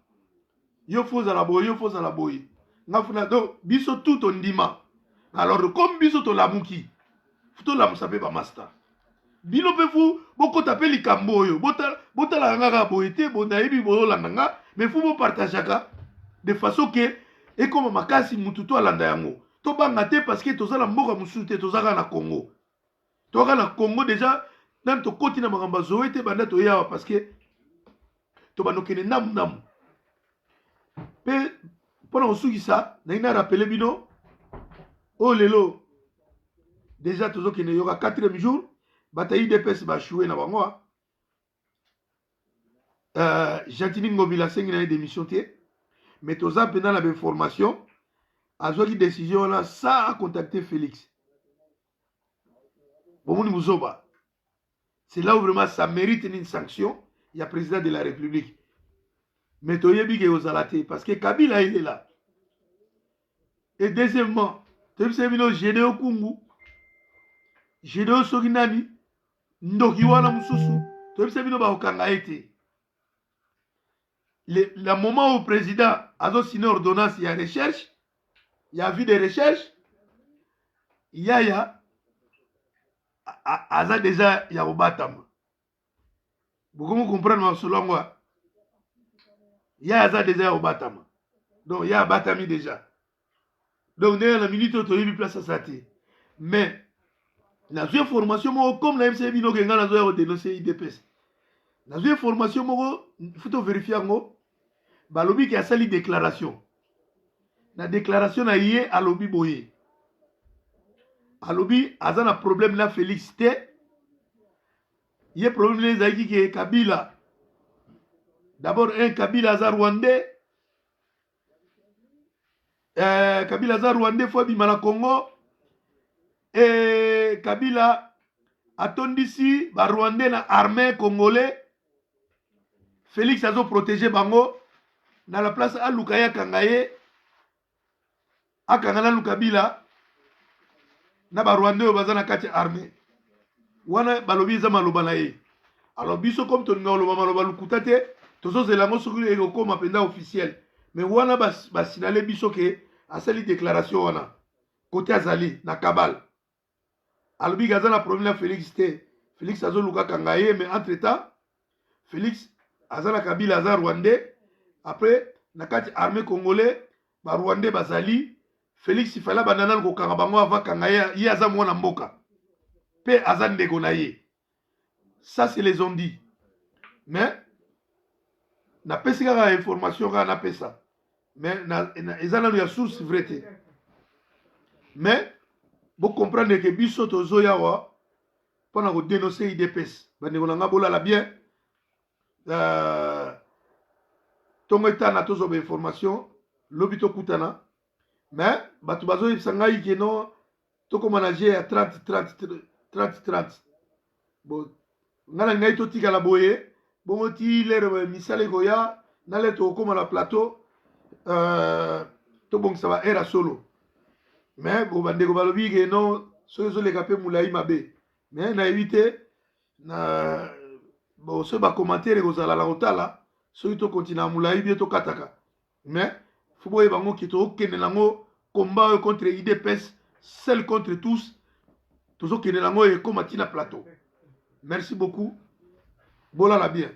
yo fo ozala boye yo fo ozala boye nga funa donc biso tout ondima alors comme biso tolamuki fu tolamusa mpe bamaster bino mpe fu bokota mpe likambo oyo botalaka nga kaka boye te bonayebi bozolanda nga mais fu bopartageaka de façon ke ekoma makasi mutu to alanda yango tobanga te parce que toza na mboka mosusu te toza kaka na Congo toza na Congo déjà nani tokoti na makambo azowe te banda toyawa parce que tobandokende ndamu mpe mpona kosukisa nangi na rappele bino oyo lelo déjà tozokende yoka 4e jour bata IDPS bashue na bango Jatini Ngobila asengi na ye démission te mais toza mpena na bainformation azwaki décision wana sa contacter Félix bomoni muzoba c'est là où vraiment ça mérite une sanction y a président de la République. Mais toyebi ke ozalate parce que Kabila il est là. Et deuxièmement, tebise bino Gédéon Kungu, Gédéon Soginani, Ndoki wana mususu, tebise bino ba okanga ete. Le moment où le président a signé ordonnance, il y a recherche, il y a vu des recherches, il y a déjà il y a Obatama. Vous comprenez selon moi? Il y a déjà Obatama. Donc il y a Batami déjà. Donc dans la minute où il y a place à ça. Mais la formation comme la MCB no genga na zo dénoncer IDPS. La formation il faut vérifier ngo. Balobi qui a sali déclaration. La déclaration a yé à lobby boye. À lobby, a un problème là Félix T. Il y a problème les aïki qui est Kabila. D'abord un Kabila Azar Rwandais. Kabila Azar Rwandais faut bimala Congo. Et Kabila atondisi ba Rwandais na armée congolais. Félix Azo protégé bango. Dans la place à Lukaya Kangaye, à Kangana Lukabila, na ba Rwandais au bazana kati armée. Wana balobi za malobanaye. Alors biso comme ton ngolo maloba lukutate, tozo zelango sokuli eko mapenda officiel. Mais wana bas sinale biso ke asali déclaration wana. Côté azali na Kabal. Alobi gazana problème Félix T. Félix Azo Luka Kangaye mais entre-temps Félix azana Kabila Azar Rwandais. Après, nakati armée congolais, ba Rwandais bazali, Félix Ifala banana ko karabango avant kangaya, yi aza mwana mboka. Pe azan ndeko na ye. Ça c'est les ont dit. Mais na pesi kaka information ka na pesa. Mais na ezana ya source vraie. Mais vous comprenez que biso tozo yawa pendant ko dénoncer IDPS. Bandeko na ngabola la bien. Tongo eta na tozo ba information lobito kutana mais batu bazo yebsangai ke no toko manager ya 30 bon ngana ngai to tika la boye bon ti lere misale goya na le to koma la plateau to bon ça va era solo mais bo bande ko balobi ke no so le kapé mulai mabe mais na éviter na bon ce ba commentaire ko zala la otala soki to continue à moulaï bien to kataka mais faut boye bango ki to kene nango combat contre IDPS seul contre tous tozo kene nango e komatina plateau. Merci beaucoup, bola la bien,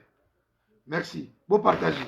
merci, bon partager.